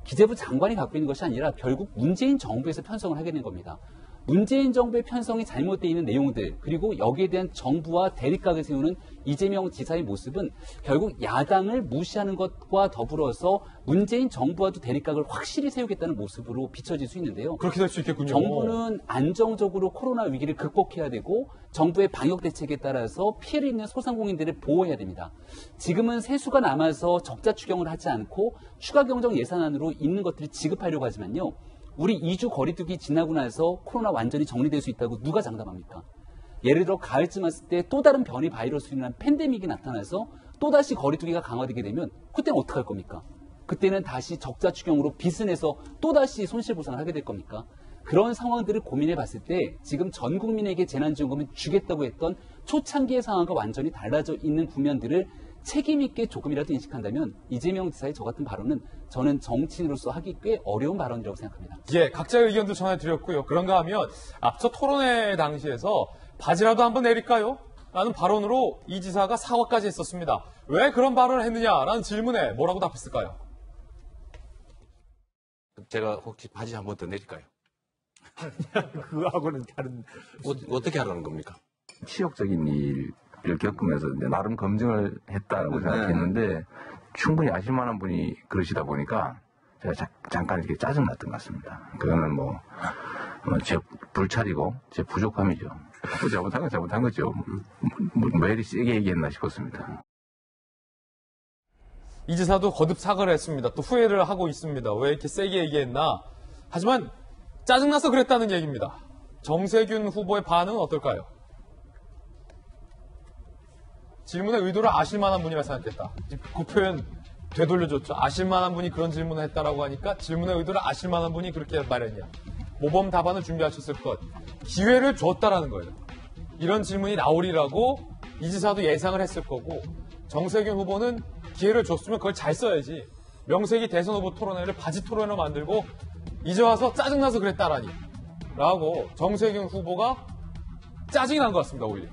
기재부 장관이 갖고 있는 것이 아니라 결국 문재인 정부에서 편성을 하게 된 겁니다. 문재인 정부의 편성이 잘못되어 있는 내용들 그리고 여기에 대한 정부와 대립각을 세우는 이재명 지사의 모습은 결국 야당을 무시하는 것과 더불어서 문재인 정부와도 대립각을 확실히 세우겠다는 모습으로 비춰질 수 있는데요. 그렇게 될 수 있겠군요. 정부는 안정적으로 코로나 위기를 극복해야 되고 정부의 방역 대책에 따라서 피해를 입는 소상공인들을 보호해야 됩니다. 지금은 세수가 남아서 적자 추경을 하지 않고 추가 경정 예산안으로 있는 것들을 지급하려고 하지만요. 우리 2주 거리두기 지나고 나서 코로나 완전히 정리될 수 있다고 누가 장담합니까? 예를 들어 가을쯤 왔을 때 또 다른 변이 바이러스로 인한 팬데믹이 나타나서 또다시 거리두기가 강화되게 되면 그때는 어떡할 겁니까? 그때는 다시 적자 추경으로 빚을 내서 또다시 손실보상을 하게 될 겁니까? 그런 상황들을 고민해 봤을 때 지금 전 국민에게 재난지원금을 주겠다고 했던 초창기의 상황과 완전히 달라져 있는 국면들을 책임 있게 조금이라도 인식한다면 이재명 지사의 저 같은 발언은 저는 정치인으로서 하기 꽤 어려운 발언이라고 생각합니다. 예, 각자의 의견도 전해드렸고요. 그런가 하면 앞서 토론회 당시에서 바지라도 한번 내릴까요? 라는 발언으로 이 지사가 사과까지 했었습니다. 왜 그런 발언을 했느냐라는 질문에 뭐라고 답했을까요? 제가 혹시 바지 한번 더 내릴까요? 그거하고는 다른... 어떻게 하라는 겁니까? 치욕적인 일을 겪으면서 나름 검증을 했다고 생각했는데 충분히 아실 만한 분이 그러시다 보니까 제가 잠깐 이렇게 짜증났던 것 같습니다. 그거는 제 불찰이고 제 부족함이죠. 잘못한 건 잘못한 거죠. 왜 이리 세게 얘기했나 싶었습니다. 이 지사도 거듭 사과를 했습니다. 또 후회를 하고 있습니다. 왜 이렇게 세게 얘기했나. 하지만 짜증나서 그랬다는 얘기입니다. 정세균 후보의 반응은 어떨까요? 질문의 의도를 아실 만한 분이라 생각했다. 그 표현 되돌려줬죠. 아실 만한 분이 그런 질문을 했다라고 하니까 질문의 의도를 아실 만한 분이 그렇게 말했냐. 모범 답안을 준비하셨을 것. 기회를 줬다라는 거예요. 이런 질문이 나오리라고 이 지사도 예상을 했을 거고 정세균 후보는 기회를 줬으면 그걸 잘 써야지. 명색이 대선 후보 토론회를 바지 토론회로 만들고 이제 와서 짜증나서 그랬다라니 라고 정세균 후보가 짜증이 난 것 같습니다. 오히려.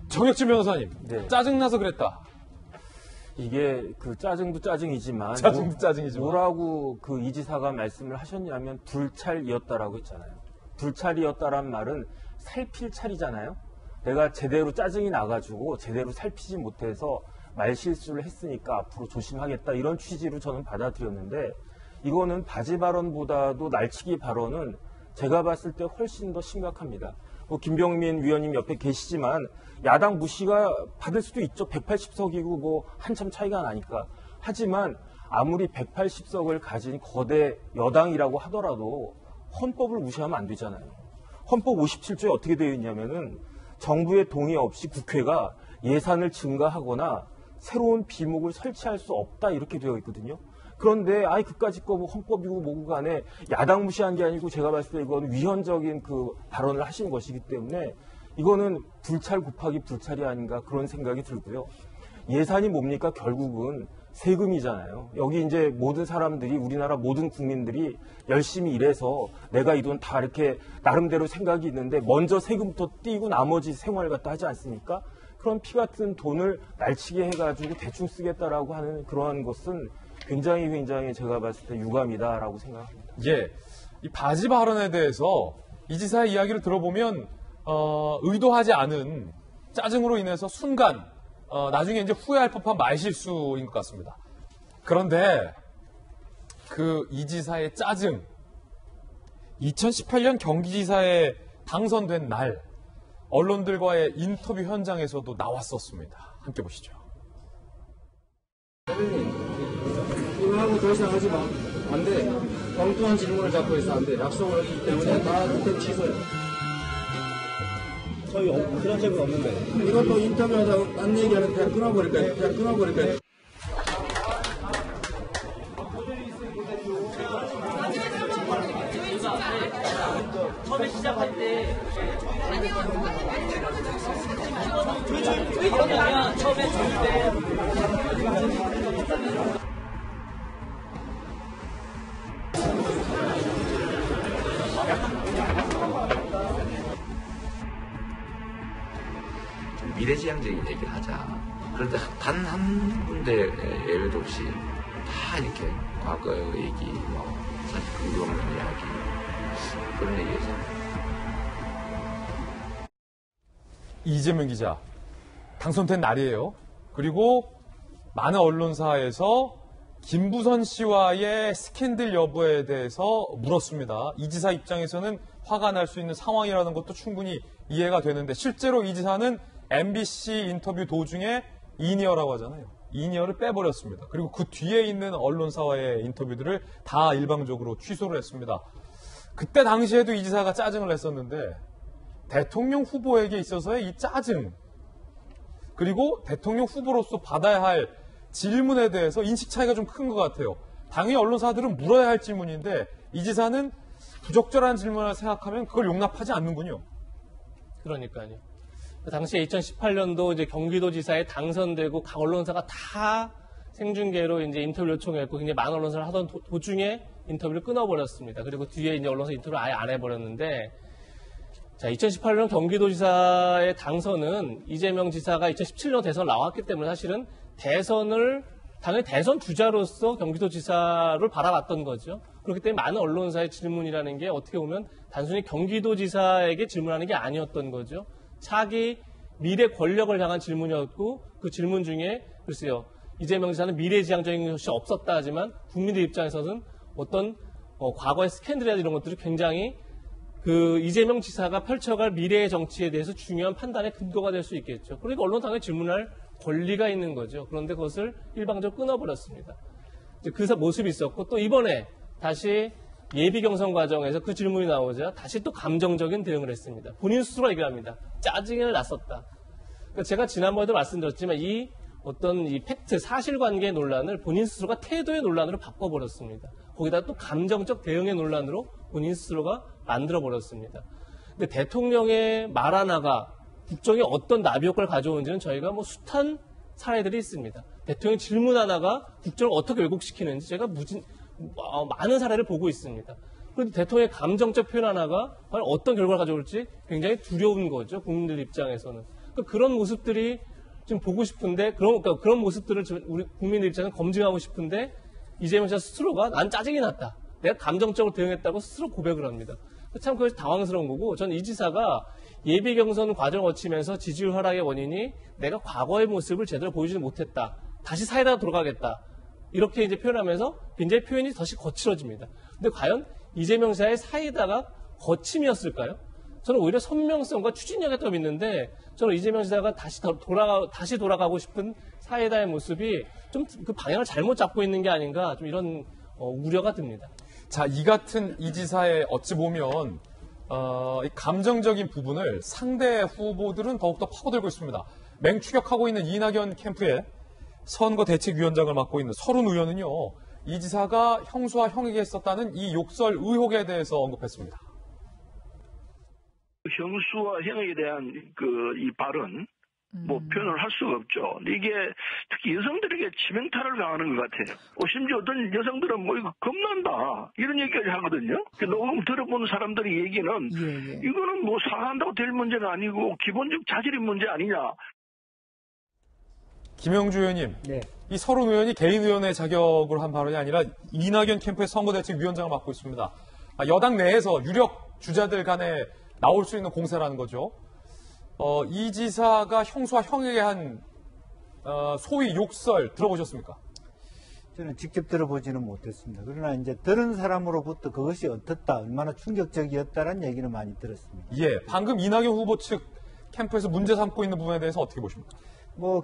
정혁진 변호사님, 네. 짜증나서 그랬다. 이게 그 짜증도 짜증이지만 뭐라고 그 이 지사가 말씀을 하셨냐면 불찰이었다라고 했잖아요. 불찰이었다란 말은 살필 찰이잖아요. 내가 제대로 짜증이 나가지고 제대로 살피지 못해서 말실수를 했으니까 앞으로 조심하겠다 이런 취지로 저는 받아들였는데 이거는 바지 발언보다도 날치기 발언은 제가 봤을 때 훨씬 더 심각합니다. 김병민 위원님 옆에 계시지만 야당 무시가 받을 수도 있죠. 180석이고 한참 차이가 나니까. 하지만 아무리 180석을 가진 거대 여당이라고 하더라도 헌법을 무시하면 안 되잖아요. 헌법 57조에 어떻게 되어 있냐면은 정부의 동의 없이 국회가 예산을 증가하거나 새로운 비목을 설치할 수 없다 이렇게 되어 있거든요. 그런데 그까짓 거 헌법이고 뭐고 간에 야당 무시한 게 아니고 제가 봤을 때 이건 위헌적인 그 발언을 하신 것이기 때문에 이거는 불찰 곱하기 불찰이 아닌가 그런 생각이 들고요. 예산이 뭡니까? 결국은 세금이잖아요. 여기 이제 모든 사람들이 우리나라 모든 국민들이 열심히 일해서 내가 이 돈 다 이렇게 나름대로 생각이 있는데 먼저 세금부터 띄고 나머지 생활 갖다 하지 않습니까? 그런 피 같은 돈을 날치게 해가지고 대충 쓰겠다라고 하는 그러한 것은 굉장히 제가 봤을 때 유감이다라고 생각합니다. 예, 이 바지 발언에 대해서 이 지사의 이야기를 들어보면 의도하지 않은 짜증으로 인해서 순간 나중에 이제 후회할 법한 말실수인 것 같습니다. 그런데 그 이 지사의 짜증 2018년 경기지사에 당선된 날 언론들과의 인터뷰 현장에서도 나왔었습니다. 함께 보시죠. 이거 하고 더 이상 하지 마. 안 돼. 엉뚱한 질문을 잡고 있어. 안 돼. 약속을 했기 때문에 다 그때 취소해. 저희 그런 적은 없는데. 이것도 인터뷰하다가 딴 얘기하는 그냥 끊어버릴까요? 그냥 끊어버릴까요? 처음에 시작할 때 왜 그러냐면 처음에 줄 때 좀 미래지향적인 얘기를 하자. 그런데 단 한 군데 예외도 없이 다 이렇게 과거 얘기, 사실 궁금한 이야기 그런 얘기에서 이재명 기자 당선된 날이에요. 그리고 많은 언론사에서 김부선 씨와의 스캔들 여부에 대해서 물었습니다. 이 지사 입장에서는 화가 날 수 있는 상황이라는 것도 충분히 이해가 되는데 실제로 이 지사는 MBC 인터뷰 도중에 인이어라고 하잖아요. 인이어를 빼버렸습니다. 그리고 그 뒤에 있는 언론사와의 인터뷰들을 다 일방적으로 취소를 했습니다. 그때 당시에도 이 지사가 짜증을 냈었는데 대통령 후보에게 있어서의 이 짜증 그리고 대통령 후보로서 받아야 할 질문에 대해서 인식 차이가 좀 큰 것 같아요. 당연히 언론사들은 물어야 할 질문인데 이 지사는 부적절한 질문을 생각하면 그걸 용납하지 않는군요. 그러니까요. 당시에 2018년도 이제 경기도지사에 당선되고 각 언론사가 다 생중계로 이제 인터뷰를 요청했고 굉장히 많은 언론사를 하던 도중에 인터뷰를 끊어버렸습니다. 그리고 뒤에 이제 언론사 인터뷰를 아예 안 해버렸는데 자, 2018년 경기도지사의 당선은 이재명 지사가 2017년 대선 나왔기 때문에 사실은 대선을 당연히 대선 주자로서 경기도지사를 바라봤던 거죠. 그렇기 때문에 많은 언론사의 질문이라는 게 어떻게 보면 단순히 경기도지사에게 질문하는 게 아니었던 거죠. 차기 미래 권력을 향한 질문이었고 그 질문 중에 글쎄요. 이재명 지사는 미래지향적인 것이 없었다 하지만 국민들 입장에서는 어떤 과거의 스캔들이나 이런 것들이 굉장히 그 이재명 지사가 펼쳐갈 미래의 정치에 대해서 중요한 판단의 근거가 될 수 있겠죠. 그러니까 언론 당에 질문할 권리가 있는 거죠. 그런데 그것을 일방적으로 끊어버렸습니다. 그 모습이 있었고 또 이번에 다시 예비 경선 과정에서 그 질문이 나오자 다시 또 감정적인 대응을 했습니다. 본인 스스로 얘기합니다. 짜증을 났었다. 그러니까 제가 지난번에도 말씀드렸지만 이 어떤 이 팩트, 사실관계 논란을 본인 스스로가 태도의 논란으로 바꿔버렸습니다. 거기다 또 감정적 대응의 논란으로 본인 스스로가 만들어버렸습니다. 근데 대통령의 말 하나가 국정에 어떤 나비 효과를 가져오는지는 저희가 뭐 숱한 사례들이 있습니다. 대통령 질문 하나가 국정을 어떻게 왜곡시키는지 제가 많은 사례를 보고 있습니다. 그런데 대통령의 감정적 표현 하나가 과연 어떤 결과를 가져올지 굉장히 두려운 거죠. 국민들 입장에서는. 그러니까 그런 모습들이 좀 보고 싶은데 그런 모습들을 우리 국민들 입장에서 검증하고 싶은데 이재명 지사 스스로가 난 짜증이 났다. 내가 감정적으로 대응했다고 스스로 고백을 합니다. 참 그것이 당황스러운 거고 저는 이 지사가 예비 경선 과정을 거치면서 지지율 하락의 원인이 내가 과거의 모습을 제대로 보여주지 못했다. 다시 사회다가 돌아가겠다. 이렇게 이제 표현하면서 굉장히 표현이 다시 거칠어집니다. 근데 과연 이재명 지사의 사이다가 거침이었을까요? 저는 오히려 선명성과 추진력에 더 믿는데 저는 이재명 지사가 다시 돌아가고 싶은 사이다의 모습이 좀 그 방향을 잘못 잡고 있는 게 아닌가 좀 이런 우려가 듭니다. 자, 이 같은 이 지사의 어찌 보면 이 감정적인 부분을 상대 후보들은 더욱더 파고들고 있습니다. 맹추격하고 있는 이낙연 캠프의 선거대책위원장을 맡고 있는 서른 의원은요. 이 지사가 형수와 형에게 했었다는 이 욕설 의혹에 대해서 언급했습니다. 형수와 형에 대한 이 발언 표현을 할 수가 없죠. 이게 특히 여성들에게 치명타를 가하는 것 같아요. 심지어 어떤 여성들은 이거 겁난다 이런 얘기까지 하거든요. 녹음 들어본 사람들의 얘기는 이거는 사과한다고 될 문제가 아니고 기본적 자질의 문제 아니냐. 김영주 의원님, 네. 이 서른 의원이 개인 의원의 자격으로 한 발언이 아니라 이낙연 캠프의 선거대책위원장을 맡고 있습니다. 여당 내에서 유력 주자들 간에 나올 수 있는 공세라는 거죠. 이 지사가 형수와 형에게 한 소위 욕설 들어보셨습니까? 저는 직접 들어보지는 못했습니다. 그러나 이제 들은 사람으로부터 그것이 어떻다, 얼마나 충격적이었다라는 얘기는 많이 들었습니다. 예, 방금 이낙연 후보 측 캠프에서 문제 삼고 있는 부분에 대해서 어떻게 보십니까?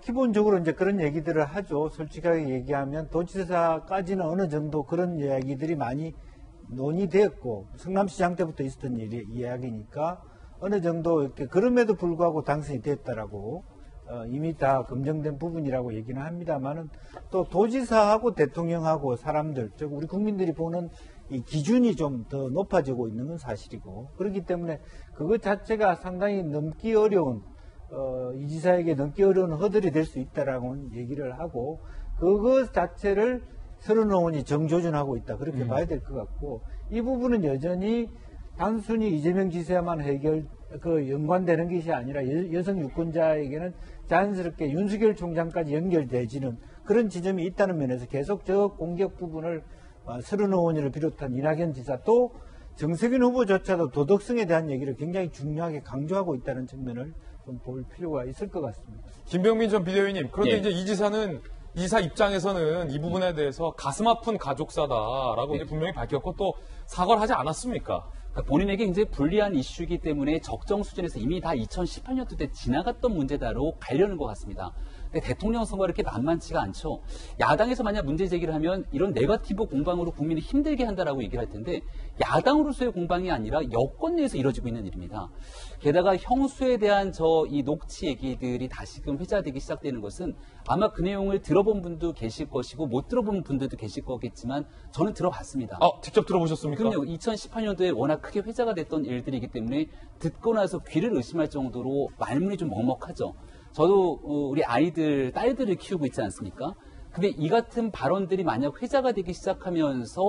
기본적으로 이제 그런 얘기들을 하죠. 솔직하게 얘기하면 도지사까지는 어느 정도 그런 이야기들이 많이 논의되었고 성남시장 때부터 있었던 이야기니까 어느 정도 이렇게 그럼에도 불구하고 당선이 됐다라고 이미 다 검증된 부분이라고 얘기는 합니다만은 또 도지사하고 대통령하고 사람들, 즉 우리 국민들이 보는 이 기준이 좀 더 높아지고 있는 건 사실이고 그렇기 때문에 그것 자체가 상당히 넘기 어려운 이 지사에게 넘기 어려운 허들이 될 수 있다라고 얘기를 하고 그것 자체를 서른 의원이 정조준하고 있다 그렇게 봐야 될 것 같고 이 부분은 여전히 단순히 이재명 지사만 연관되는 것이 아니라 여성 유권자에게는 자연스럽게 윤석열 총장까지 연결되지는 그런 지점이 있다는 면에서 계속 저 공격 부분을 서른 의원을 비롯한 이낙연 지사 또 정세균 후보조차도 도덕성에 대한 얘기를 굉장히 중요하게 강조하고 있다는 측면을 좀 볼 필요가 있을 것 같습니다. 김병민 전 비대위원님, 그런데 이제 이 지사 입장에서는 이 부분에 대해서 가슴 아픈 가족사다라고 분명히 밝혔고 또 사과를 하지 않았습니까? 본인에게 굉장히 불리한 이슈이기 때문에 적정 수준에서 이미 다 2018년도 때 지나갔던 문제다로 가려는 것 같습니다. 근데 대통령 선거가 이렇게 만만치가 않죠. 야당에서 만약 문제 제기를 하면 이런 네거티브 공방으로 국민을 힘들게 한다라고 얘기를 할 텐데 야당으로서의 공방이 아니라 여권 내에서 이루어지고 있는 일입니다. 게다가 형수에 대한 이 녹취 얘기들이 다시금 회자되기 시작되는 것은 아마 그 내용을 들어본 분도 계실 것이고 못 들어본 분들도 계실 거겠지만 저는 들어봤습니다. 직접 들어보셨습니까? 그럼요. 2018년도에 워낙 크게 회자가 됐던 일들이기 때문에 듣고 나서 귀를 의심할 정도로 말문이 좀 먹먹하죠. 저도 우리 아이들, 딸들을 키우고 있지 않습니까? 근데 이 같은 발언들이 만약 회자가 되기 시작하면서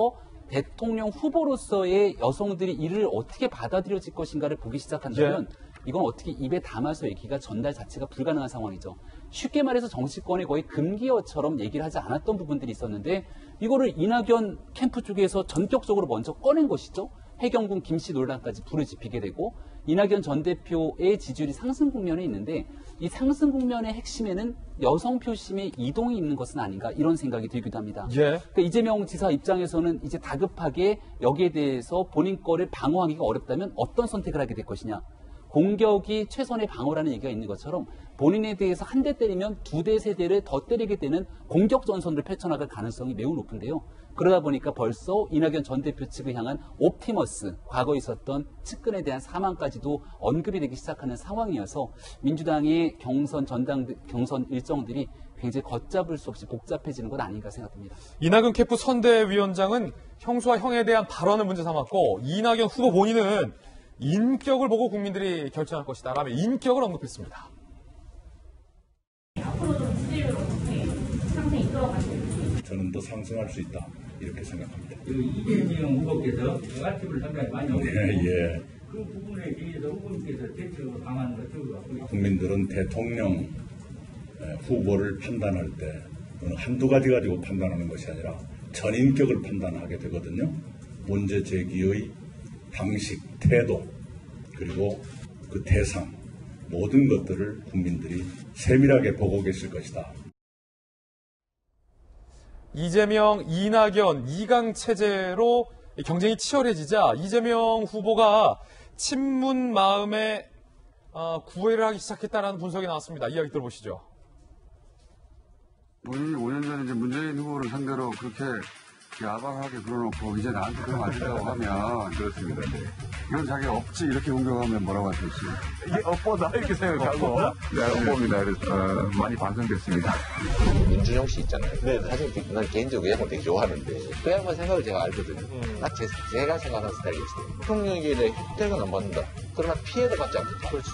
대통령 후보로서의 여성들이 이를 어떻게 받아들여질 것인가를 보기 시작한다면 이건 어떻게 입에 담아서 얘기가 전달 자체가 불가능한 상황이죠. 쉽게 말해서 정치권의 거의 금기어처럼 얘기를 하지 않았던 부분들이 있었는데 이거를 이낙연 캠프 쪽에서 전격적으로 먼저 꺼낸 것이죠. 해경군 김씨 논란까지 불을 지피게 되고 이낙연 전 대표의 지지율이 상승 국면에 있는데 이 상승 국면의 핵심에는 여성 표심의 이동이 있는 것은 아닌가 이런 생각이 들기도 합니다. 예. 그러니까 이재명 지사 입장에서는 이제 다급하게 여기에 대해서 본인 거를 방어하기가 어렵다면 어떤 선택을 하게 될 것이냐. 공격이 최선의 방어라는 얘기가 있는 것처럼 본인에 대해서 한 대 때리면 두 대, 세 대를 더 때리게 되는 공격 전선을 펼쳐나갈 가능성이 매우 높은데요. 그러다 보니까 벌써 이낙연 전 대표 측을 향한 옵티머스, 과거에 있었던 측근에 대한 사망까지도 언급이 되기 시작하는 상황이어서 민주당의 경선 경선 일정들이 굉장히 걷잡을 수 없이 복잡해지는 건 아닌가 생각됩니다. 이낙연 캠프 선대위원장은 형수와 형에 대한 발언을 문제 삼았고 이낙연 후보 본인은 인격을 보고 국민들이 결정할 것이다 라며 인격을 언급했습니다. 저는 더 상승할 수 있다 이렇게 생각합니다. 이재명 후보께서 알팁을 상당히 많이 얻었습니다. 예. 그 부분에 대해서 후보님께서 대처 방안을 어떻게 갖고 있습니까? 국민들은 대통령 후보를 판단할 때 한두 가지 가지고 판단하는 것이 아니라 전인격을 판단하게 되거든요. 문제 제기의 방식, 태도, 그리고 그 대상, 모든 것들을 국민들이 세밀하게 보고 계실 것이다. 이재명, 이낙연, 2강 체제로 경쟁이 치열해지자 이재명 후보가 친문 마음에 구애를 하기 시작했다라는 분석이 나왔습니다. 이야기 들어보시죠. 본인이 5년 전에 이제 문재인 후보를 상대로 그렇게 야방하게 불어놓고 이제 나한테 그럼 안 된다고 하면 그렇습니다. 이건 자기 억지 이렇게 공격하면 뭐라고 할 수 있어요? 이게 업보다 이렇게 생각하고 네, 업보입니다. 그래서 많이 반성됐습니다. 윤준영 씨 있잖아요. 네. 사실 난 개인적으로 얘가 되게 좋아하는데 그 양반 생각을 제가 알거든요. 제가 생각하는 스타일이 있어요. 대통령에게 혜택은 안 받는다. 그러나 피해를 받지 않는다. 그렇죠.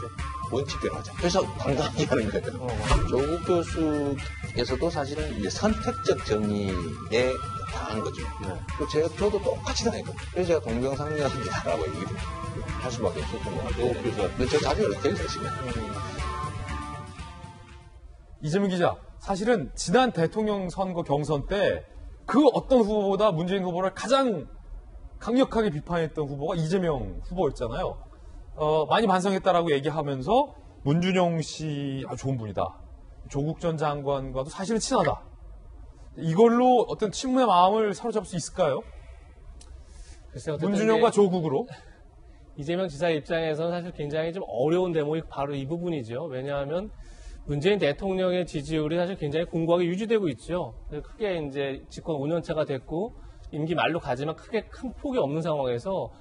원칙대로 하자. 그래서 당당하게 하는 거예요. 조국 교수께서도 사실은 이제 선택적 정의에 당한 거죠. 저도 똑같이 당했거든요. 그래서 제가 동병상련이다라고 얘기를 할 수밖에 없었던 것 같아요. 근데 저 자리를 되게 자신해요. 이재명 기자, 사실은 지난 대통령 선거 경선 때 그 어떤 후보보다 문재인 후보를 가장 강력하게 비판했던 후보가 이재명 후보였잖아요. 많이 반성했다라고 얘기하면서 문준영 씨 아주 좋은 분이다. 조국 전 장관과도 사실은 친하다. 이걸로 어떤 친문의 마음을 사로잡을 수 있을까요? 글쎄요, 문준영과 조국으로? 이재명 지사 입장에서는 사실 굉장히 좀 어려운 대목이 바로 이 부분이죠. 왜냐하면 문재인 대통령의 지지율이 사실 굉장히 공고하게 유지되고 있죠. 크게 이제 집권 5년차가 됐고 임기 말로 가지만 크게 큰 폭이 없는 상황에서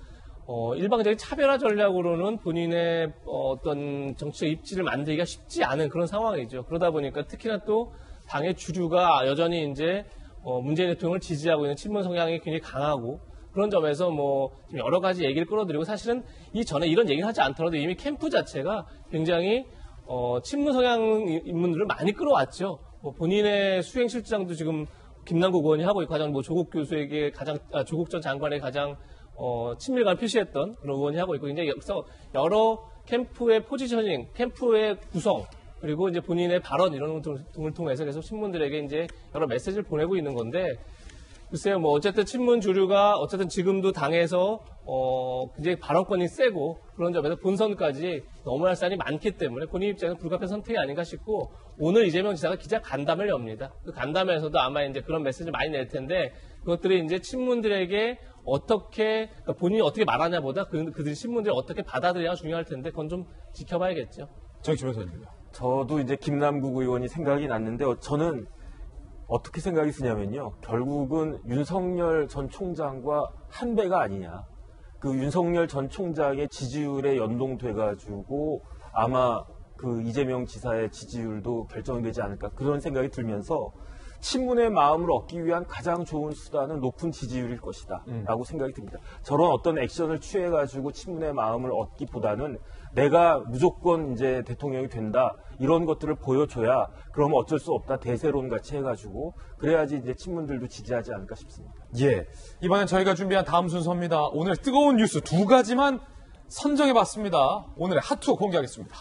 일방적인 차별화 전략으로는 본인의 어떤 정치적 입지를 만들기가 쉽지 않은 그런 상황이죠. 그러다 보니까 특히나 또 당의 주류가 여전히 이제 문재인 대통령을 지지하고 있는 친문 성향이 굉장히 강하고 그런 점에서 여러 가지 얘기를 끌어들이고 사실은 이전에 이런 얘기를 하지 않더라도 이미 캠프 자체가 굉장히 친문 성향 인물들을 많이 끌어왔죠. 본인의 수행실장도 지금 김남국 의원이 하고 있고 가장 조국 교수에게 조국 전 장관의 가장 친밀감을 표시했던 그런 의원이 하고 있고 굉장히 여러 캠프의 포지셔닝, 캠프의 구성 그리고 이제 본인의 발언 이런 등을 통해서 계속 친문들에게 이제 여러 메시지를 보내고 있는 건데 글쎄요, 어쨌든 친문 주류가 어쨌든 지금도 당에서 굉장히 발언권이 세고 그런 점에서 본선까지 넘어야 할 사안이 많기 때문에 본인 입장에서 불가피한 선택이 아닌가 싶고 오늘 이재명 지사가 기자 간담회를 엽니다. 그 간담회에서도 아마 이제 그런 메시지를 많이 낼 텐데 그것들이 이제 친문들에게 그러니까 본인이 어떻게 말하냐보다 그들이 친문들이 어떻게 받아들여야 중요할 텐데 그건 좀 지켜봐야겠죠. 정치 변호사입니다. 저도 이제 김남국 의원이 생각이 났는데 저는 어떻게 생각이 드냐면요. 결국은 윤석열 전 총장과 한 배가 아니냐. 그 윤석열 전 총장의 지지율에 연동돼가지고 아마 그 이재명 지사의 지지율도 결정되지 않을까 그런 생각이 들면서 친문의 마음을 얻기 위한 가장 좋은 수단은 높은 지지율일 것이다 라고 생각이 듭니다. 저런 어떤 액션을 취해가지고 친문의 마음을 얻기보다는 내가 무조건 이제 대통령이 된다 이런 것들을 보여줘야 그러면 어쩔 수 없다 대세론 같이 해가지고 그래야지 이제 친문들도 지지하지 않을까 싶습니다. 예, 이번엔 저희가 준비한 다음 순서입니다. 오늘 뜨거운 뉴스 두 가지만 선정해봤습니다. 오늘의 핫투 공개하겠습니다.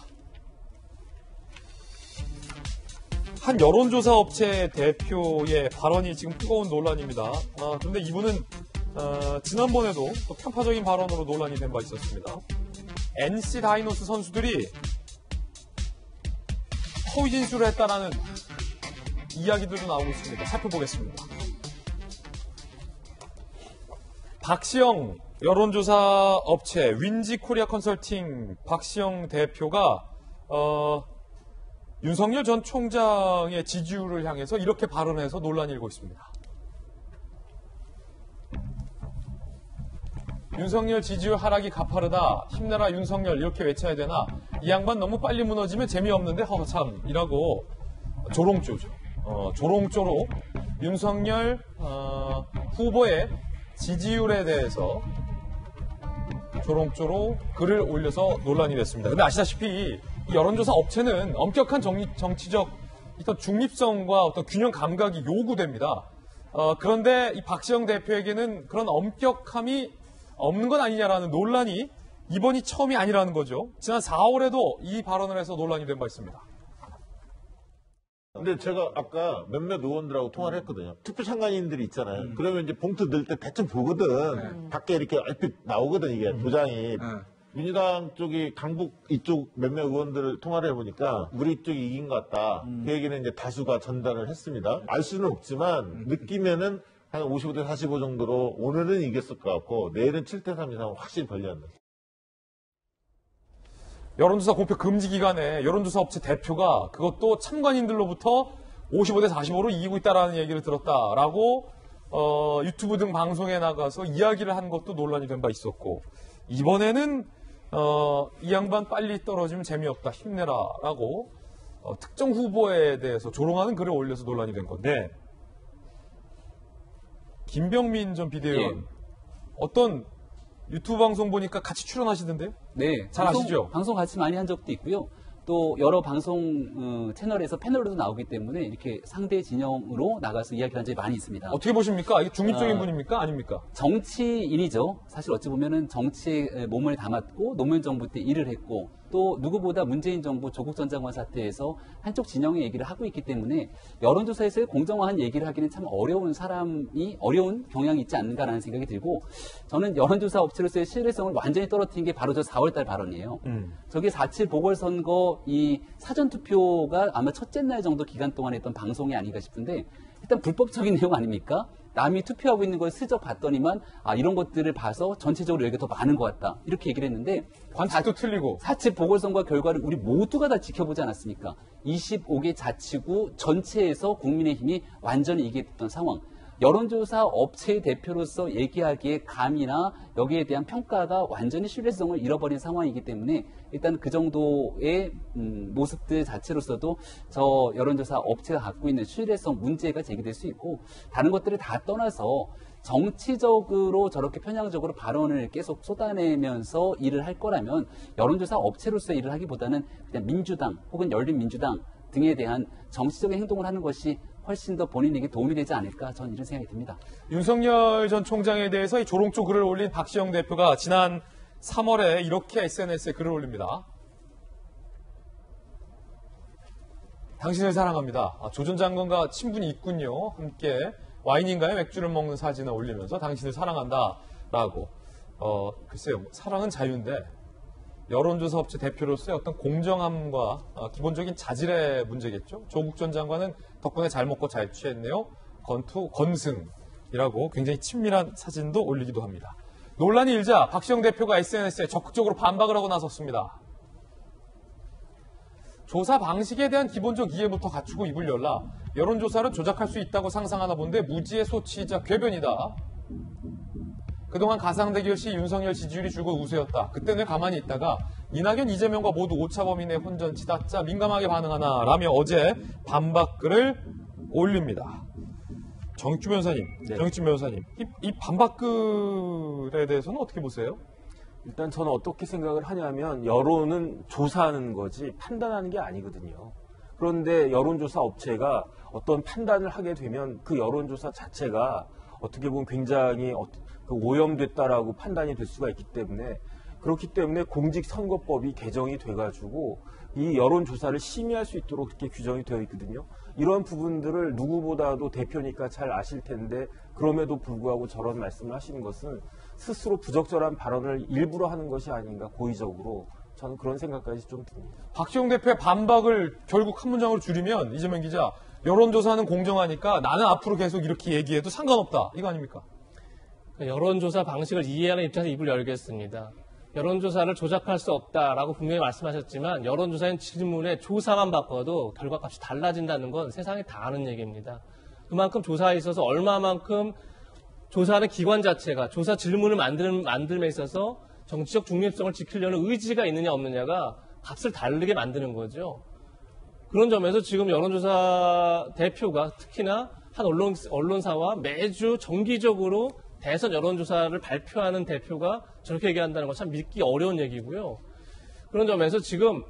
한 여론조사 업체 대표의 발언이 지금 뜨거운 논란입니다. 그런데 이분은 지난번에도 또 편파적인 발언으로 논란이 된 바 있었습니다. NC 다이노스 선수들이 허위 진술을 했다라는 이야기들도 나오고 있습니다. 살펴보겠습니다. 박시영 여론조사 업체 윈지 코리아 컨설팅 박시영 대표가 윤석열 전 총장의 지지율을 향해서 이렇게 발언해서 논란이 일고 있습니다. 윤석열 지지율 하락이 가파르다. 힘내라 윤석열 이렇게 외쳐야 되나? 이 양반 너무 빨리 무너지면 재미없는데 허참이라고 조롱조죠. 조롱조로 윤석열 후보의 지지율에 대해서 조롱조로 글을 올려서 논란이 됐습니다. 근데 아시다시피 이 여론조사 업체는 엄격한 정치적 어떤 중립성과 어떤 균형 감각이 요구됩니다. 그런데 이 박시영 대표에게는 그런 엄격함이 없는 건 아니냐라는 논란이 이번이 처음이 아니라는 거죠. 지난 4월에도 이 발언을 해서 논란이 된 바 있습니다. 근데 제가 아까 몇몇 의원들하고 통화를 했거든요. 투표 참관인들이 있잖아요. 그러면 이제 봉투 넣을 때 대충 보거든. 밖에 이렇게 얼핏 나오거든, 이게 도장이. 민주당 쪽이 강북 이쪽 몇몇 의원들을 통화를 해보니까 우리 쪽이 이긴 것 같다. 그 얘기는 이제 다수가 전달을 했습니다. 알 수는 없지만 느끼면은 한 55대 45 정도로 오늘은 이겼을 것 같고 내일은 7대 3 이상 확실히 벌려한다. 여론조사 공표 금지 기간에 여론조사 업체 대표가 그것도 참관인들로부터 55대 45로 이기고 있다라는 얘기를 들었다라고 유튜브 등 방송에 나가서 이야기를 한 것도 논란이 된 바 있었고 이번에는 이 양반 빨리 떨어지면 재미없다 힘내라라고 특정 후보에 대해서 조롱하는 글을 올려서 논란이 된 건데 김병민 전 비대위원 어떤 유튜브 방송 보니까 같이 출연하시던데요? 네. 잘 아시죠? 방송 같이 많이 한 적도 있고요. 또 여러 방송 채널에서 패널로도 나오기 때문에 이렇게 상대 진영으로 나가서 이야기를 한 적이 많이 있습니다. 어떻게 보십니까? 이게 중립적인 분입니까? 아닙니까? 정치인이죠. 사실 어찌 보면은 정치에 몸을 담았고 노무현 정부 때 일을 했고 또 누구보다 문재인 정부 조국 전 장관 사태에서 한쪽 진영의 얘기를 하고 있기 때문에 여론조사에서의 공정한 얘기를 하기는 참 어려운 경향이 있지 않는가라는 생각이 들고 저는 여론조사 업체로서의 신뢰성을 완전히 떨어뜨린 게 바로 저 4월달 발언이에요. 저게 4.7 보궐선거 이 사전투표가 아마 첫째 날 정도 기간 동안 했던 방송이 아닌가 싶은데 일단 불법적인 내용 아닙니까? 남이 투표하고 있는 걸 슬쩍 봤더니만 이런 것들을 봐서 전체적으로 여기가 더 많은 것 같다. 이렇게 얘기를 했는데 관측도 틀리고 4.7 보궐선거 결과를 우리 모두가 다 지켜보지 않았습니까? 25개 자치구 전체에서 국민의힘이 완전히 이겼던 상황. 여론조사 업체의 대표로서 얘기하기에 감이나 여기에 대한 평가가 완전히 신뢰성을 잃어버린 상황이기 때문에 일단 그 정도의 모습들 자체로서도 저 여론조사 업체가 갖고 있는 신뢰성 문제가 제기될 수 있고 다른 것들을 다 떠나서 정치적으로 저렇게 편향적으로 발언을 계속 쏟아내면서 일을 할 거라면 여론조사 업체로서 일을 하기보다는 그냥 민주당 혹은 열린민주당 등에 대한 정치적인 행동을 하는 것이 훨씬 더 본인에게 도움이 되지 않을까 저는 이런 생각이 듭니다. 윤석열 전 총장에 대해서 이 조롱조 글을 올린 박시영 대표가 지난 3월에 이렇게 SNS에 글을 올립니다. 당신을 사랑합니다. 조 전 장관과 친분이 있군요. 함께 와인인가요? 맥주를 먹는 사진을 올리면서 당신을 사랑한다라고. 글쎄요. 사랑은 자유인데 여론조사 업체 대표로서의 어떤 공정함과 기본적인 자질의 문제겠죠. 조국 전 장관은 덕분에 잘 먹고 잘 취했네요. 건승이라고 굉장히 친밀한 사진도 올리기도 합니다. 논란이 일자 박시영 대표가 SNS에 적극적으로 반박을 하고 나섰습니다. 조사 방식에 대한 기본적 이해부터 갖추고 입을 열라. 여론조사를 조작할 수 있다고 상상하나 본데 무지의 소치이자 궤변이다. 그동안 가상대결 시 윤석열 지지율이 줄곧 우세였다. 그때는 왜 가만히 있다가 이낙연, 이재명과 모두 오차범인의 혼전치다. 짜 민감하게 반응하나 라며 어제 반박글을 올립니다. 정익주 변호사님, 이 반박글에 대해서는 어떻게 보세요? 일단 저는 어떻게 생각을 하냐면 여론은 조사하는 거지 판단하는 게 아니거든요. 그런데 여론조사 업체가 어떤 판단을 하게 되면 그 여론조사 자체가 어떻게 보면 굉장히 오염됐다라고 판단이 될 수가 있기 때문에 그렇기 때문에 공직선거법이 개정이 돼가지고 이 여론조사를 심의할 수 있도록 그렇게 규정이 되어 있거든요. 이런 부분들을 누구보다도 대표니까 잘 아실 텐데 그럼에도 불구하고 저런 말씀을 하시는 것은 스스로 부적절한 발언을 일부러 하는 것이 아닌가, 고의적으로. 저는 그런 생각까지 좀 듭니다. 박시영 대표의 반박을 결국 한 문장으로 줄이면 이재명 기자, 여론조사는 공정하니까 나는 앞으로 계속 이렇게 얘기해도 상관없다. 이거 아닙니까? 여론조사 방식을 이해하는 입장에서 입을 열겠습니다. 여론조사를 조작할 수 없다라고 분명히 말씀하셨지만 여론조사인 질문에 조사만 바꿔도 결과값이 달라진다는 건 세상에 다 아는 얘기입니다. 그만큼 조사에 있어서 얼마만큼 조사하는 기관 자체가 조사 질문을 만들m에 있어서 정치적 중립성을 지키려는 의지가 있느냐 없느냐가 값을 다르게 만드는 거죠. 그런 점에서 지금 여론조사 대표가 특히나 한 언론사와 매주 정기적으로 대선 여론조사를 발표하는 대표가 저렇게 얘기한다는 건 참 믿기 어려운 얘기고요. 그런 점에서 지금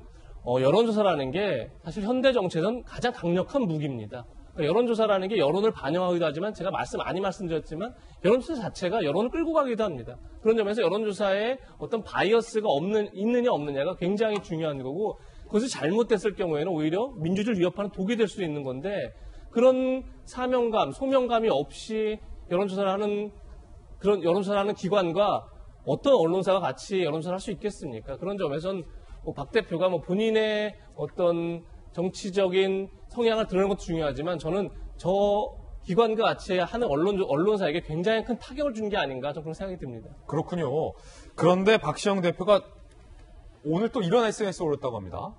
여론조사라는 게 사실 현대 정치에서는 가장 강력한 무기입니다. 그러니까 여론조사라는 게 여론을 반영하기도 하지만 제가 많이 말씀드렸지만 여론조사 자체가 여론을 끌고 가기도 합니다. 그런 점에서 여론조사에 어떤 바이어스가 있느냐 없느냐가 굉장히 중요한 거고 그것이 잘못됐을 경우에는 오히려 민주주의를 위협하는 독이 될 수도 있는 건데 그런 사명감, 소명감이 없이 여론조사를 하는 기관과 어떤 언론사가 같이 여론조사를 할 수 있겠습니까? 그런 점에서는 박 대표가 본인의 어떤 정치적인 성향을 드러내는 것도 중요하지만 저는 저 기관과 같이 하는 언론사에게 굉장히 큰 타격을 준 게 아닌가 저는 그런 생각이 듭니다. 그렇군요. 그런데 박시영 대표가 오늘 또 이런 SNS에 올렸다고 합니다.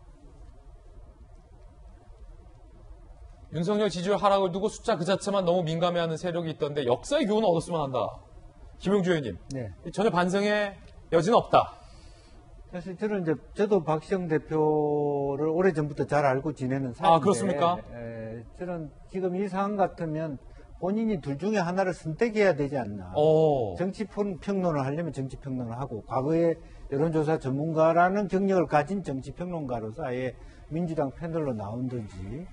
윤석열 지지율 하락을 두고 숫자 그 자체만 너무 민감해하는 세력이 있던데 역사의 교훈을 얻었으면 한다. 김용주 의원님, 네. 전혀 반성의 여지는 없다. 사실 저는 저도 박시영 대표를 오래전부터 잘 알고 지내는 사람인데. 아, 그렇습니까? 저는 지금 이 상황 같으면 본인이 둘 중에 하나를 선택해야 되지 않나. 정치 평론을 하려면 정치 평론을 하고, 과거에 여론조사 전문가라는 경력을 가진 정치 평론가로서 아예 민주당 패널로 나온든지,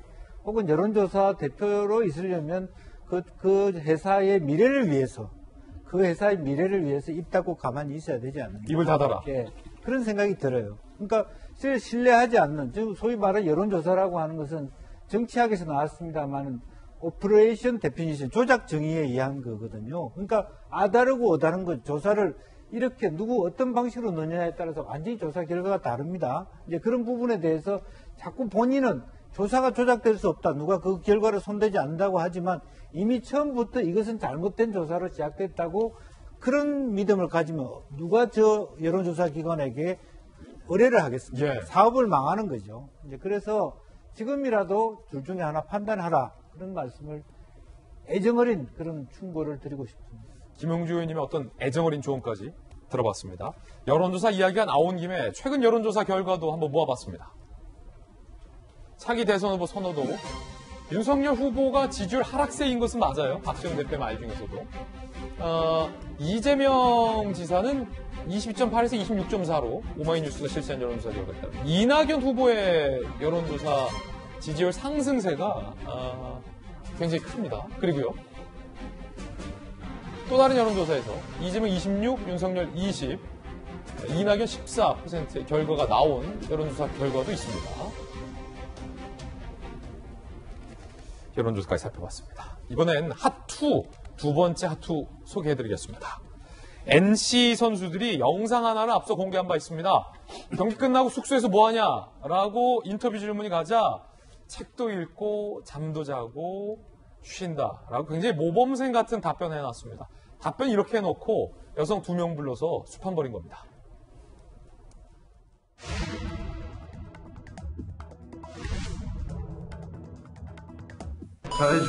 혹은 여론조사 대표로 있으려면 그 회사의 미래를 위해서, 입 닫고 가만히 있어야 되지 않는가. 입을 닫아라. 그런 생각이 들어요. 그러니까 신뢰하지 않는, 지금 소위 말하는 여론조사라고 하는 것은 정치학에서 나왔습니다만은 오퍼레이션 데피니션, 조작 정의에 의한 거거든요. 그러니까 아다르고 어다른 것, 조사를 이렇게 어떤 방식으로 넣느냐에 따라서 완전히 조사 결과가 다릅니다. 이제 그런 부분에 대해서 자꾸 본인은 조사가 조작될 수 없다. 누가 그 결과를 손대지 않는다고 하지만 이미 처음부터 이것은 잘못된 조사로 시작됐다고 그런 믿음을 가지면 누가 저 여론조사 기관에게 의뢰를 하겠습니까? 사업을 망하는 거죠. 이제 그래서 지금이라도 둘 중에 하나 판단하라. 그런 말씀을 애정어린 그런 충고를 드리고 싶습니다. 김용주 의원님의 어떤 애정어린 조언까지 들어봤습니다. 여론조사 이야기가 나온 김에 최근 여론조사 결과도 한번 모아봤습니다. 차기 대선 후보 선호도 윤석열 후보가 지지율 하락세인 것은 맞아요. 박시영 대표의 말 중에서도. 이재명 지사는 22.8에서 26.4로 오마이뉴스가 실시한 여론조사 결과에 따라 이낙연 후보의 여론조사 지지율 상승세가 굉장히 큽니다. 그리고요. 또 다른 여론조사에서 이재명 26, 윤석열 20, 이낙연 14%의 결과가 나온 여론조사 결과도 있습니다. 여론조사까지 살펴봤습니다. 이번엔 핫2, 두 번째 핫2 소개해드리겠습니다. NC 선수들이 영상 하나를 앞서 공개한 바 있습니다. 경기 끝나고 숙소에서 뭐하냐라고 인터뷰 질문이 가자 책도 읽고 잠도 자고 쉰다라고 굉장히 모범생 같은 답변을 해놨습니다. 답변 이렇게 해놓고 여성 2명 불러서 수판 벌인 겁니다. 잘해줘.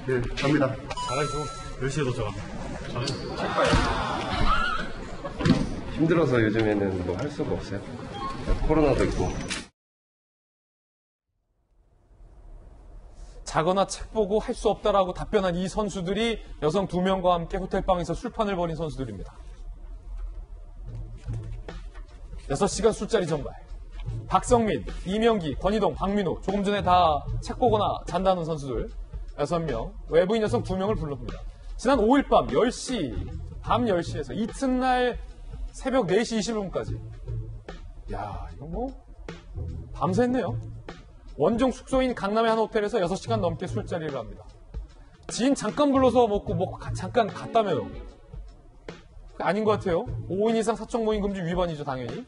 네, 갑니다. 잘해줘. 10시에 도착. 힘들어서 요즘에는 뭐 할 수가 없어요. 코로나도 있고. 자거나 책 보고 할 수 없다라고 답변한 이 선수들이 여성 2명과 함께 호텔방에서 술판을 벌인 선수들입니다. 6시간 술자리 전발. 박성민, 이명기, 권희동, 박민우, 조금 전에 다 책 보거나 잔다는 선수들 6명, 외부인 여성 2명을 불렀습니다. 지난 5일 밤 10시, 밤 10시에서 이튿날 새벽 4시 21분까지. 야, 이거 뭐 밤샜네요. 원정 숙소인 강남의 한 호텔에서 6시간 넘게 술자리를 합니다. 지인 잠깐 불러서 먹고 잠깐 갔다며요. 아닌 것 같아요. 5인 이상 사적 모임 금지 위반이죠, 당연히.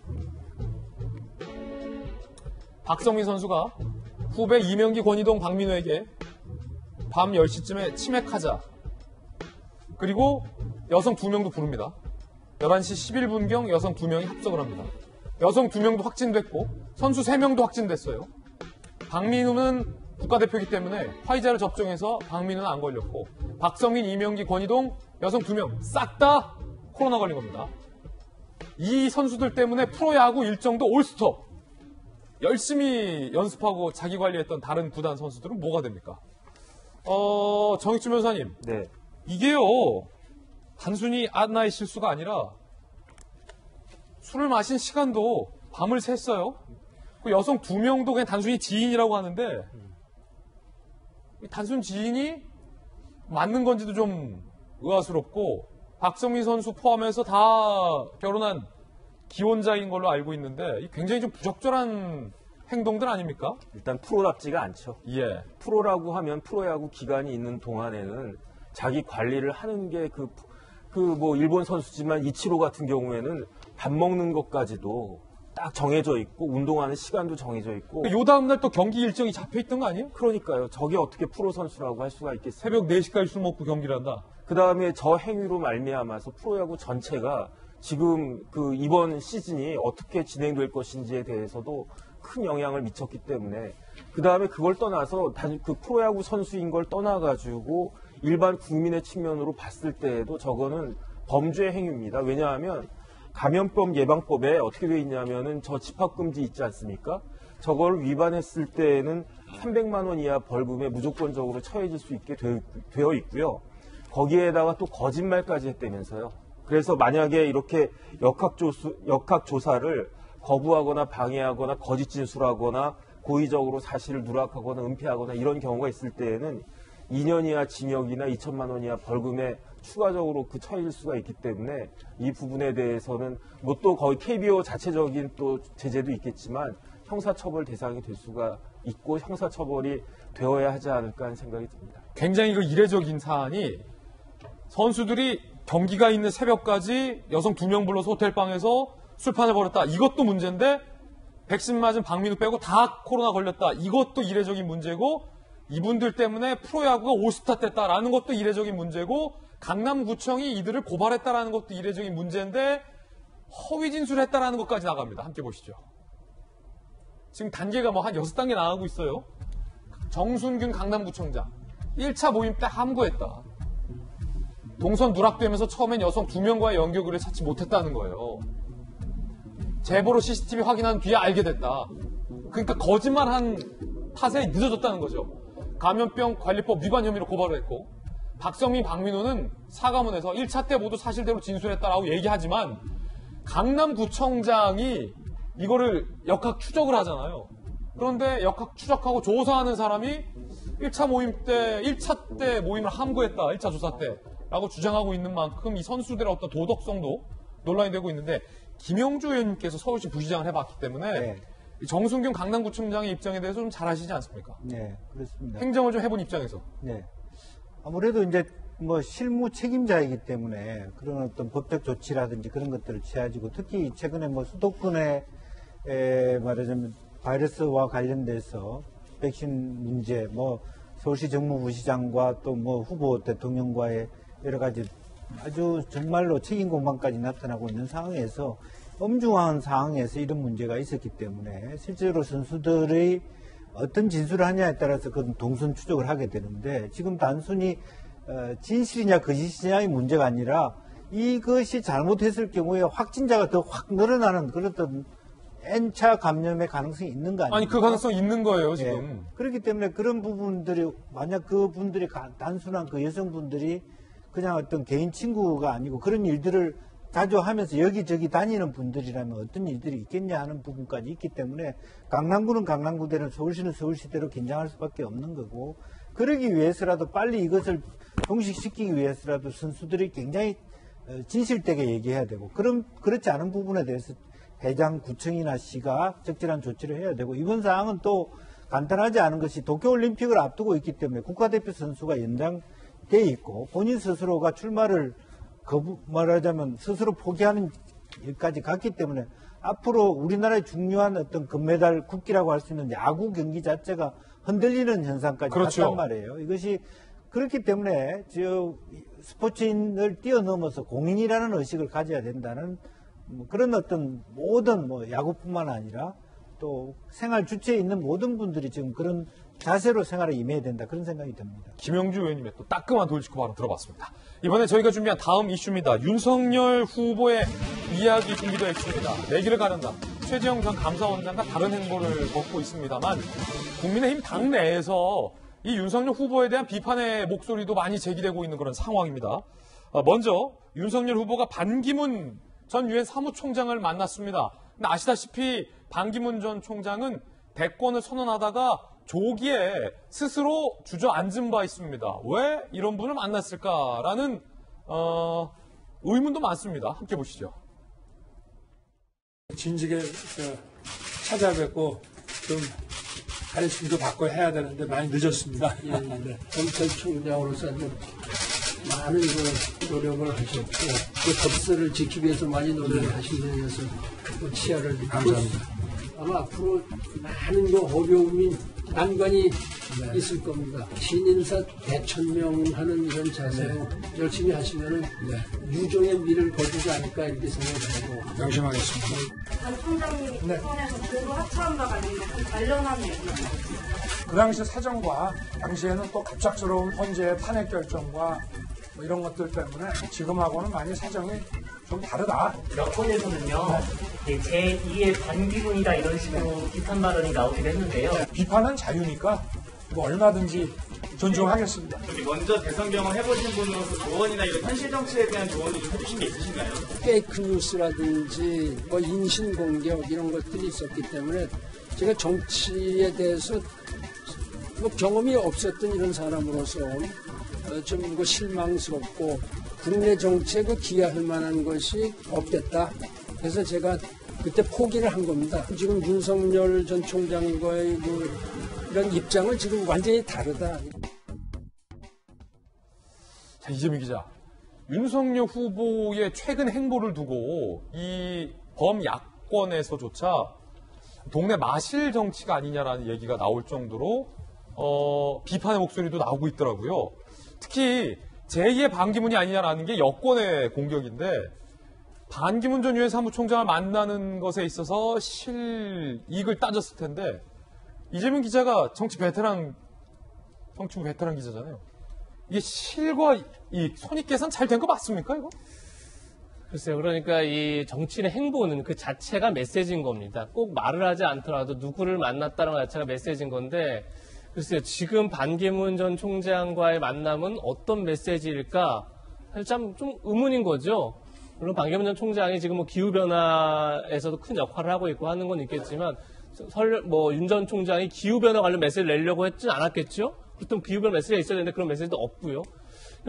박성민 선수가 후배 이명기, 권희동, 박민호에게 밤 10시쯤에 치맥하자. 그리고 여성 2명도 부릅니다. 11시 11분경 여성 2명이 합석을 합니다. 여성 2명도 확진됐고 선수 3명도 확진됐어요. 박민우는 국가대표이기 때문에 화이자를 접종해서 박민우는 안 걸렸고 박성민, 이명기, 권희동 여성 2명 싹 다 코로나 걸린 겁니다. 이 선수들 때문에 프로야구 일정도 올스톱. 열심히 연습하고 자기 관리했던 다른 구단 선수들은 뭐가 됩니까? 정익주 변호사님. 네. 이게요, 단순히 하나의 실수가 아니라 술을 마신 시간도 밤을 샜어요. 그 여성 2명도 그냥 단순히 지인이라고 하는데 단순 지인이 맞는 건지도 좀 의아스럽고 박성민 선수 포함해서 다 결혼한 기혼자인 걸로 알고 있는데 굉장히 좀 부적절한 행동들 아닙니까? 일단 프로답지가 않죠. 예. 프로라고 하면 프로야구 기간이 있는 동안에는 자기 관리를 하는 게 뭐 일본 선수지만 이치로 같은 경우에는 밥 먹는 것까지도 딱 정해져 있고 운동하는 시간도 정해져 있고 요 다음날 또 경기 일정이 잡혀있던 거 아니에요? 그러니까요. 저게 어떻게 프로 선수라고 할 수가 있겠어요. 새벽 4시까지 술 먹고 경기를 한다. 그 다음에 저 행위로 말미암아서 프로야구 전체가 지금 이번 시즌이 어떻게 진행될 것인지에 대해서도 큰 영향을 미쳤기 때문에 그 다음에 그걸 떠나서 그 프로야구 선수인 걸 떠나가지고 일반 국민의 측면으로 봤을 때에도 저거는 범죄 행위입니다. 왜냐하면 감염병 예방법에 어떻게 되어 있냐면은 저 집합금지 있지 않습니까? 저걸 위반했을 때에는 300만 원 이하 벌금에 무조건적으로 처해질 수 있게 되어 있고요. 거기에다가 또 거짓말까지 했다면서요. 그래서 만약에 이렇게 역학조사를 거부하거나 방해하거나 거짓 진술하거나 고의적으로 사실을 누락하거나 은폐하거나 이런 경우가 있을 때에는 2년 이하 징역이나 2천만 원 이하 벌금에 추가적으로 처해질 수가 있기 때문에 이 부분에 대해서는 뭐 또 거의 KBO 자체적인 또 제재도 있겠지만 형사처벌 대상이 될 수가 있고 형사처벌이 되어야 하지 않을까 하는 생각이 듭니다. 굉장히 이례적인 사안이 선수들이 경기가 있는 새벽까지 여성 2명 불러서 호텔방에서 술판을 벌였다. 이것도 문제인데 백신 맞은 박민우 빼고 다 코로나 걸렸다. 이것도 이례적인 문제고 이분들 때문에 프로야구가 올스타 됐다라는 것도 이례적인 문제고 강남구청이 이들을 고발했다라는 것도 이례적인 문제인데 허위 진술했다라는 것까지 나갑니다. 함께 보시죠. 지금 단계가 한 6단계 나가고 있어요. 정순균 강남구청장 1차 모임 때 함구했다. 동선 누락되면서 처음엔 여성 2명과의 연결고리를 찾지 못했다는 거예요. 제보로 CCTV 확인한 뒤에 알게 됐다. 그러니까 거짓말한 탓에 늦어졌다는 거죠. 감염병 관리법 위반 혐의로 고발을 했고 박성민, 박민호는 사과문에서 1차 때 모두 사실대로 진술했다라고 얘기하지만 강남구청장이 이거를 역학 추적을 하잖아요. 그런데 역학 추적하고 조사하는 사람이 1차 때 모임을 함구했다. 1차 조사 때. 라고 주장하고 있는 만큼 이 선수들의 어떤 도덕성도 논란이 되고 있는데 김영주 의원님께서 서울시 부시장을 해봤기 때문에 네. 정순균 강남구청장의 입장에 대해서 좀 잘 아시지 않습니까? 네, 그렇습니다. 행정을 좀 해본 입장에서. 네. 아무래도 이제 실무 책임자이기 때문에 그런 어떤 법적 조치라든지 그런 것들을 취하지고 특히 최근에 수도권에 말하자면 바이러스와 관련돼서 백신 문제, 서울시 정무부시장과 또 후보 대통령과의 여러 가지 아주 정말로 책임 공방까지 나타나고 있는 상황에서 엄중한 상황에서 이런 문제가 있었기 때문에 실제로 선수들의 어떤 진술을 하냐에 따라서 그런 동선 추적을 하게 되는데 지금 단순히 진실이냐 거짓이냐의 문제가 아니라 이것이 잘못했을 경우에 확진자가 더 확 늘어나는 그런 N차 감염의 가능성이 있는 거 아닙니까? 아니, 그 가능성이 있는 거예요, 지금. 네. 그렇기 때문에 그런 부분들이, 만약 그 분들이, 단순한 그 여성분들이 그냥 어떤 개인 친구가 아니고 그런 일들을 자주 하면서 여기저기 다니는 분들이라면 어떤 일들이 있겠냐 하는 부분까지 있기 때문에 강남구는 강남구대로 서울시는 서울시대로 긴장할 수밖에 없는 거고 그러기 위해서라도 빨리 이것을 종식시키기 위해서라도 선수들이 굉장히 진실되게 얘기해야 되고 그렇지 않은 부분에 대해서 회장, 구청이나 시가 적절한 조치를 해야 되고 이번 사항은 또 간단하지 않은 것이 도쿄올림픽을 앞두고 있기 때문에 국가대표 선수가 연장돼 있고 본인 스스로가 출마를 말하자면 스스로 포기하는 일까지 갔기 때문에 앞으로 우리나라의 중요한 어떤 금메달 국기라고 할 수 있는 야구 경기 자체가 흔들리는 현상까지 그렇죠. 갔단 말이에요. 이것이 그렇기 때문에 스포츠인을 뛰어넘어서 공인이라는 의식을 가져야 된다는 그런 어떤 모든 야구뿐만 아니라 또 생활 주체에 있는 모든 분들이 지금 그런 자세로 생활에 임해야 된다 그런 생각이 듭니다. 김영주 의원님의 또 따끔한 돌직구 바로 들어봤습니다. 이번에 저희가 준비한 다음 이슈입니다. 윤석열 후보의 이야기 준비도 핵심입니다. 내기를 가른다. 최재형 전 감사원장과 다른 행보를 걷고 있습니다만 국민의힘 당내에서 이 윤석열 후보에 대한 비판의 목소리도 많이 제기되고 있는 그런 상황입니다. 먼저 윤석열 후보가 반기문 전 유엔 사무총장을 만났습니다. 근데 아시다시피 반기문 전 총장은 대권을 선언하다가 조기에 스스로 주저앉은 바 있습니다. 왜 이런 분을 만났을까라는 의문도 많습니다. 함께 보시죠. 진즉에 찾아뵙고 좀 가르침도 받고 해야 되는데 많이 늦었습니다. 예, 네. 경찰청장으로서 많은 노력을 하셨고 그 덕서를 지키기 위해서 많이 노력을 하신 데 대해서 치아를 감사합니다. 아마 앞으로 많은 어려움이 난관이 있을 겁니다. 신인사 대천명하는 이런 자세로 열심히 하시면은 유종의 미를 거두지 않을까 이렇게 생각하고 명심하겠습니다. 안 총장님이 대선에서 중도 하차한다 관련한 얘기. 그 당시 사정과 당시에는 또 갑작스러운 헌재의 탄핵 결정과 이런 것들 때문에 지금하고는 많이 사정이 좀 다르다. 여권에서는요, 제2의 반기문이다 이런 식으로 비판 발언이 나오기도 했는데요. 비판은 자유니까 얼마든지 존중하겠습니다. 먼저 대선 경험 해보신 분으로서 조언이나 이런 현실 정치에 대한 조언을 좀 해주신 게 있으신가요? 페이크 뉴스라든지 인신공격 이런 것들이 있었기 때문에 제가 정치에 대해서 경험이 없었던 이런 사람으로서 좀 실망스럽고 국내 정치에 기여할 만한 것이 없겠다. 그래서 제가 그때 포기를 한 겁니다. 지금 윤석열 전 총장과의 이런 입장은 지금 완전히 다르다. 자, 이재민 기자. 윤석열 후보의 최근 행보를 두고 이 범야권에서조차 동네 마실 정치가 아니냐라는 얘기가 나올 정도로 비판의 목소리도 나오고 있더라고요. 특히 제2의 반기문이 아니냐라는 게 여권의 공격인데 반기문 전 유엔 사무총장을 만나는 것에 있어서 실익을 따졌을 텐데 이재명 기자가 정치부 베테랑 기자잖아요. 이게 실과 이 손익 계산 잘 된 거 맞습니까, 이거? 글쎄요. 그러니까 이 정치인의 행보는 그 자체가 메시지인 겁니다. 꼭 말을 하지 않더라도 누구를 만났다는 것 자체가 메시지인 건데 글쎄요. 지금 반기문 전 총장과의 만남은 어떤 메시지일까? 사실 좀 의문인 거죠. 물론 반기문 전 총장이 지금 기후변화에서도 큰 역할을 하고 있고 하는 건 있겠지만 윤 전 총장이 기후변화 관련 메시지를 내려고 했지는 않았겠죠? 그렇다면 기후변화 메시지가 있어야 되는데 그런 메시지도 없고요.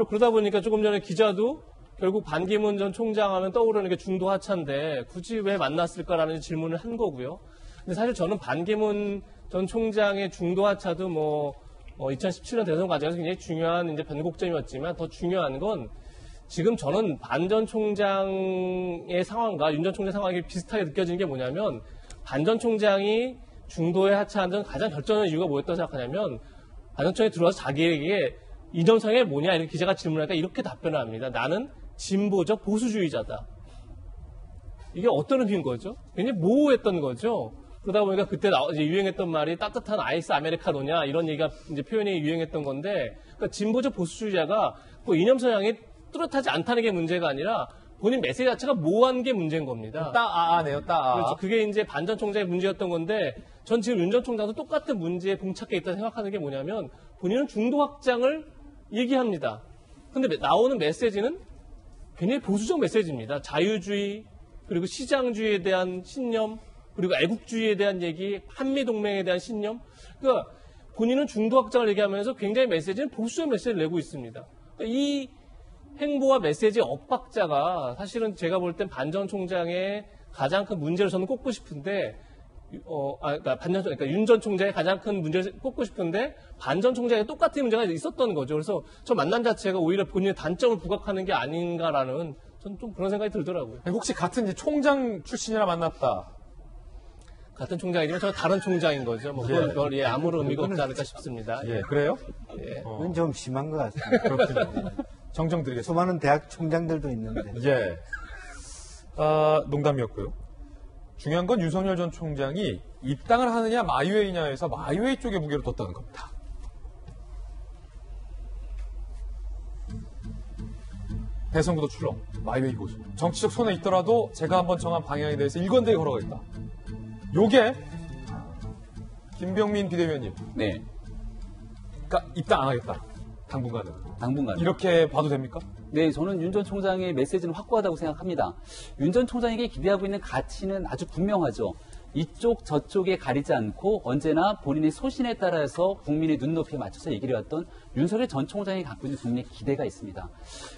그러다 보니까 조금 전에 기자도 결국 반기문 전 총장 하면 떠오르는 게 중도 하차인데 굳이 왜 만났을까라는 질문을 한 거고요. 근데 사실 저는 반기문 전 총장의 중도 하차도 2017년 대선 과정에서 굉장히 중요한 이제 변곡점이었지만 더 중요한 건 지금 저는 반 전 총장의 상황과 윤 전 총장 상황이 비슷하게 느껴지는 게 뭐냐면 반 전 총장이 중도에 하차한 전 가장 결정적인 이유가 뭐였다고 생각하냐면 반 전 총장이 들어와서 자기에게 이념상이 뭐냐 이렇게 기자가 질문하니까 이렇게 답변을 합니다. 나는 진보적 보수주의자다. 이게 어떤 의미인 거죠? 굉장히 모호했던 거죠. 그러다 보니까 그때 이제 유행했던 말이 따뜻한 아이스 아메리카노냐 이런 얘기가 이제 표현이 유행했던 건데 그러니까 진보적 보수주의자가 이념 성향이 뚜렷하지 않다는 게 문제가 아니라 본인 메시지 자체가 모호한 게 문제인 겁니다. 따아네요, 따아. 그렇죠. 그게 이제 반 전 총장의 문제였던 건데 전 지금 윤 전 총장도 똑같은 문제에 봉착해 있다고 생각하는 게 뭐냐면 본인은 중도 확장을 얘기합니다. 근데 나오는 메시지는 굉장히 보수적 메시지입니다. 자유주의, 그리고 시장주의에 대한 신념, 그리고 애국주의에 대한 얘기, 한미동맹에 대한 신념. 그러니까 본인은 중도 확장을 얘기하면서 굉장히 메시지는 보수적 메시지를 내고 있습니다. 그러니까 이 행보와 메시지 엇박자가 사실은 제가 볼 땐 반 전 총장의 가장 큰 문제를 저는 꼽고 싶은데, 그러니까 윤 전 총장의 가장 큰 문제를 꼽고 싶은데 반 전 총장의 똑같은 문제가 있었던 거죠. 그래서 저 만남 자체가 오히려 본인의 단점을 부각하는 게 아닌가라는 저는 좀 그런 생각이 들더라고요. 혹시 같은 이제 총장 출신이라 만났다. 같은 총장이지만 저 다른 총장인 거죠. 뭐 그건 예, 아무런 의미가 없지 않을까 싶습니다. 예, 그래요? 예. 그건 좀 심한 것 같습니다. 그렇군요. 정정 드리겠습니다. 수많은 대학 총장들도 있는데. 예. 농담이었고요. 중요한 건 윤석열 전 총장이 입당을 하느냐 마이웨이냐에서 마이웨이 쪽에 무게를 뒀다는 겁니다. 대선구도 출렁, 마이웨이 고수. 정치적 손에 있더라도 제가 한번 정한 방향에 대해서 일관되게 걸어가겠다. 요게 김병민 비대위원님. 네. 그러니까 입당 안 하겠다. 당분간은. 당분간. 이렇게 봐도 됩니까? 네, 저는 윤 전 총장의 메시지는 확고하다고 생각합니다. 윤 전 총장에게 기대하고 있는 가치는 아주 분명하죠. 이쪽 저쪽에 가리지 않고 언제나 본인의 소신에 따라서 국민의 눈높이에 맞춰서 얘기를 해왔던 윤석열 전 총장이 갖고 있는 국민의 기대가 있습니다.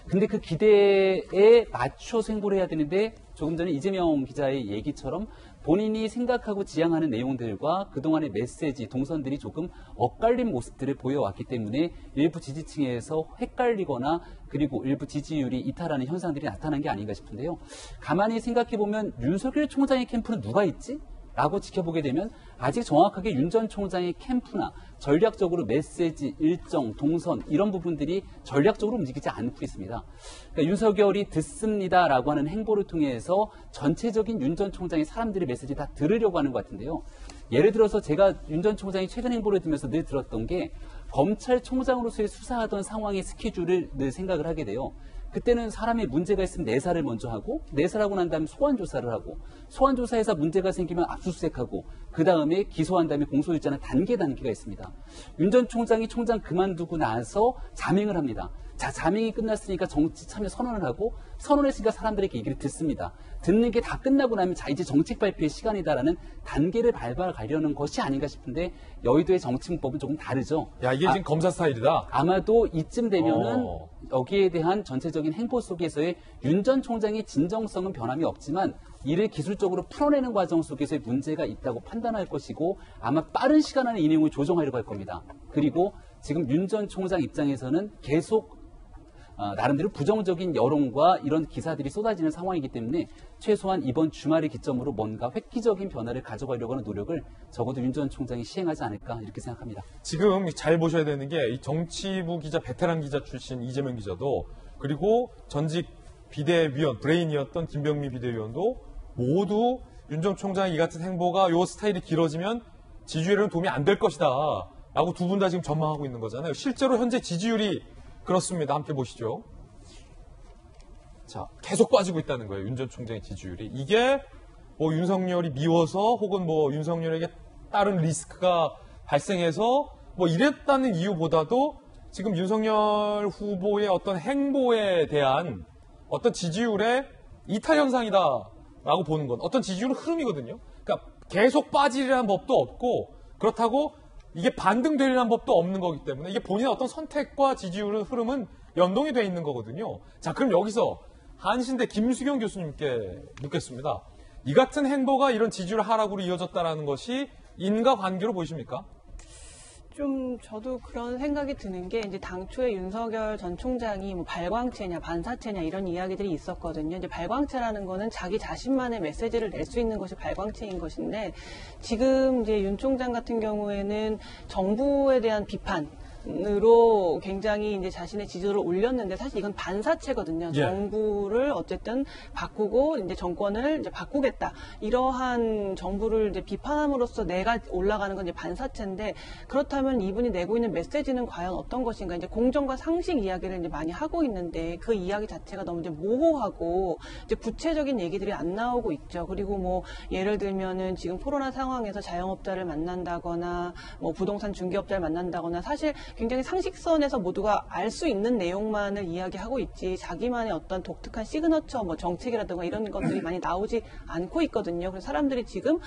근데 그 기대에 맞춰서 행보를 해야 되는데 조금 전에 이재명 기자의 얘기처럼 본인이 생각하고 지향하는 내용들과 그동안의 메시지, 동선들이 조금 엇갈린 모습들을 보여왔기 때문에 일부 지지층에서 헷갈리거나 그리고 일부 지지율이 이탈하는 현상들이 나타난 게 아닌가 싶은데요. 가만히 생각해보면 윤석열 총장의 캠프는 누가 있지? 라고 지켜보게 되면 아직 정확하게 윤 전 총장의 캠프나 전략적으로 메시지, 일정, 동선 이런 부분들이 전략적으로 움직이지 않고 있습니다. 그러니까 윤석열이 듣습니다라고 하는 행보를 통해서 전체적인 윤 전 총장의 사람들의 메시지 다 들으려고 하는 것 같은데요. 예를 들어서 제가 윤 전 총장이 최근 행보를 들으면서 늘 들었던 게 검찰총장으로서의 수사하던 상황의 스케줄을 늘 생각을 하게 돼요. 그때는 사람이 문제가 있으면 내사를 먼저 하고 내사하고 난 다음에 소환조사를 하고 소환조사에서 문제가 생기면 압수수색하고 그 다음에 기소한 다음에 공소유지하는 단계가 있습니다. 윤 전 총장이 총장 그만두고 나서 자명을 합니다. 자, 자명이 끝났으니까 정치 참여 선언을 하고 선언했으니까 사람들에게 얘기를 듣습니다. 듣는 게 다 끝나고 나면 자, 이제 정책 발표의 시간이다라는 단계를 밟아가려는 것이 아닌가 싶은데 여의도의 정치문법은 조금 다르죠. 야, 이게 지금 검사 스타일이다? 아마도 이쯤 되면은 여기에 대한 전체적인 행보 속에서의 윤 전 총장의 진정성은 변함이 없지만 이를 기술적으로 풀어내는 과정 속에서의 문제가 있다고 판단할 것이고 아마 빠른 시간 안에 이 내용을 조정하려고 할 겁니다. 그리고 지금 윤 전 총장 입장에서는 계속 나름대로 부정적인 여론과 이런 기사들이 쏟아지는 상황이기 때문에 최소한 이번 주말을 기점으로 뭔가 획기적인 변화를 가져가려고 하는 노력을 적어도 윤 전 총장이 시행하지 않을까 이렇게 생각합니다. 지금 잘 보셔야 되는 게 이 정치부 기자, 베테랑 기자 출신 이재명 기자도 그리고 전직 비대위원, 브레인이었던 김병민 비대위원도 모두 윤 전 총장의 이 같은 행보가 요 스타일이 길어지면 지지율에는 도움이 안 될 것이다 라고 두 분 다 지금 전망하고 있는 거잖아요. 실제로 현재 지지율이 그렇습니다. 함께 보시죠. 자, 계속 빠지고 있다는 거예요. 윤 전 총장의 지지율이. 이게 뭐 윤석열이 미워서 혹은 뭐 윤석열에게 다른 리스크가 발생해서 뭐 이랬다는 이유보다도 지금 윤석열 후보의 어떤 행보에 대한 어떤 지지율의 이탈 현상이다라고 보는 건 어떤 지지율은 흐름이거든요. 그러니까 계속 빠지리라는 법도 없고 그렇다고 이게 반등되리라는 법도 없는 거기 때문에 이게 본인의 어떤 선택과 지지율의 흐름은 연동이 돼 있는 거거든요. 자, 그럼 여기서 한신대 김수경 교수님께 묻겠습니다. 이 같은 행보가 이런 지지율 하락으로 이어졌다라는 것이 인과관계로 보이십니까? 좀 저도 그런 생각이 드는 게 이제 당초에 윤석열 전 총장이 뭐 발광체냐 반사체냐 이런 이야기들이 있었거든요. 이제 발광체라는 거는 자기 자신만의 메시지를 낼 수 있는 것이 발광체인 것인데 지금 이제 윤 총장 같은 경우에는 정부에 대한 비판으로 굉장히 이제 자신의 지지도를 올렸는데 사실 이건 반사체거든요. 예. 정부를 어쨌든 바꾸고 이제 정권을 이제 바꾸겠다. 이러한 정부를 이제 비판함으로써 내가 올라가는 건 이제 반사체인데 그렇다면 이분이 내고 있는 메시지는 과연 어떤 것인가? 이제 공정과 상식 이야기를 이제 많이 하고 있는데 그 이야기 자체가 너무 이제 모호하고 이제 구체적인 얘기들이 안 나오고 있죠. 그리고 뭐 예를 들면은 지금 코로나 상황에서 자영업자를 만난다거나 뭐 부동산 중개업자를 만난다거나 사실 굉장히 상식선에서 모두가 알 수 있는 내용만을 이야기하고 있지 자기만의 어떤 독특한 시그너처 뭐 정책이라든가 이런 것들이 많이 나오지 않고 있거든요. 그래서 사람들이 지금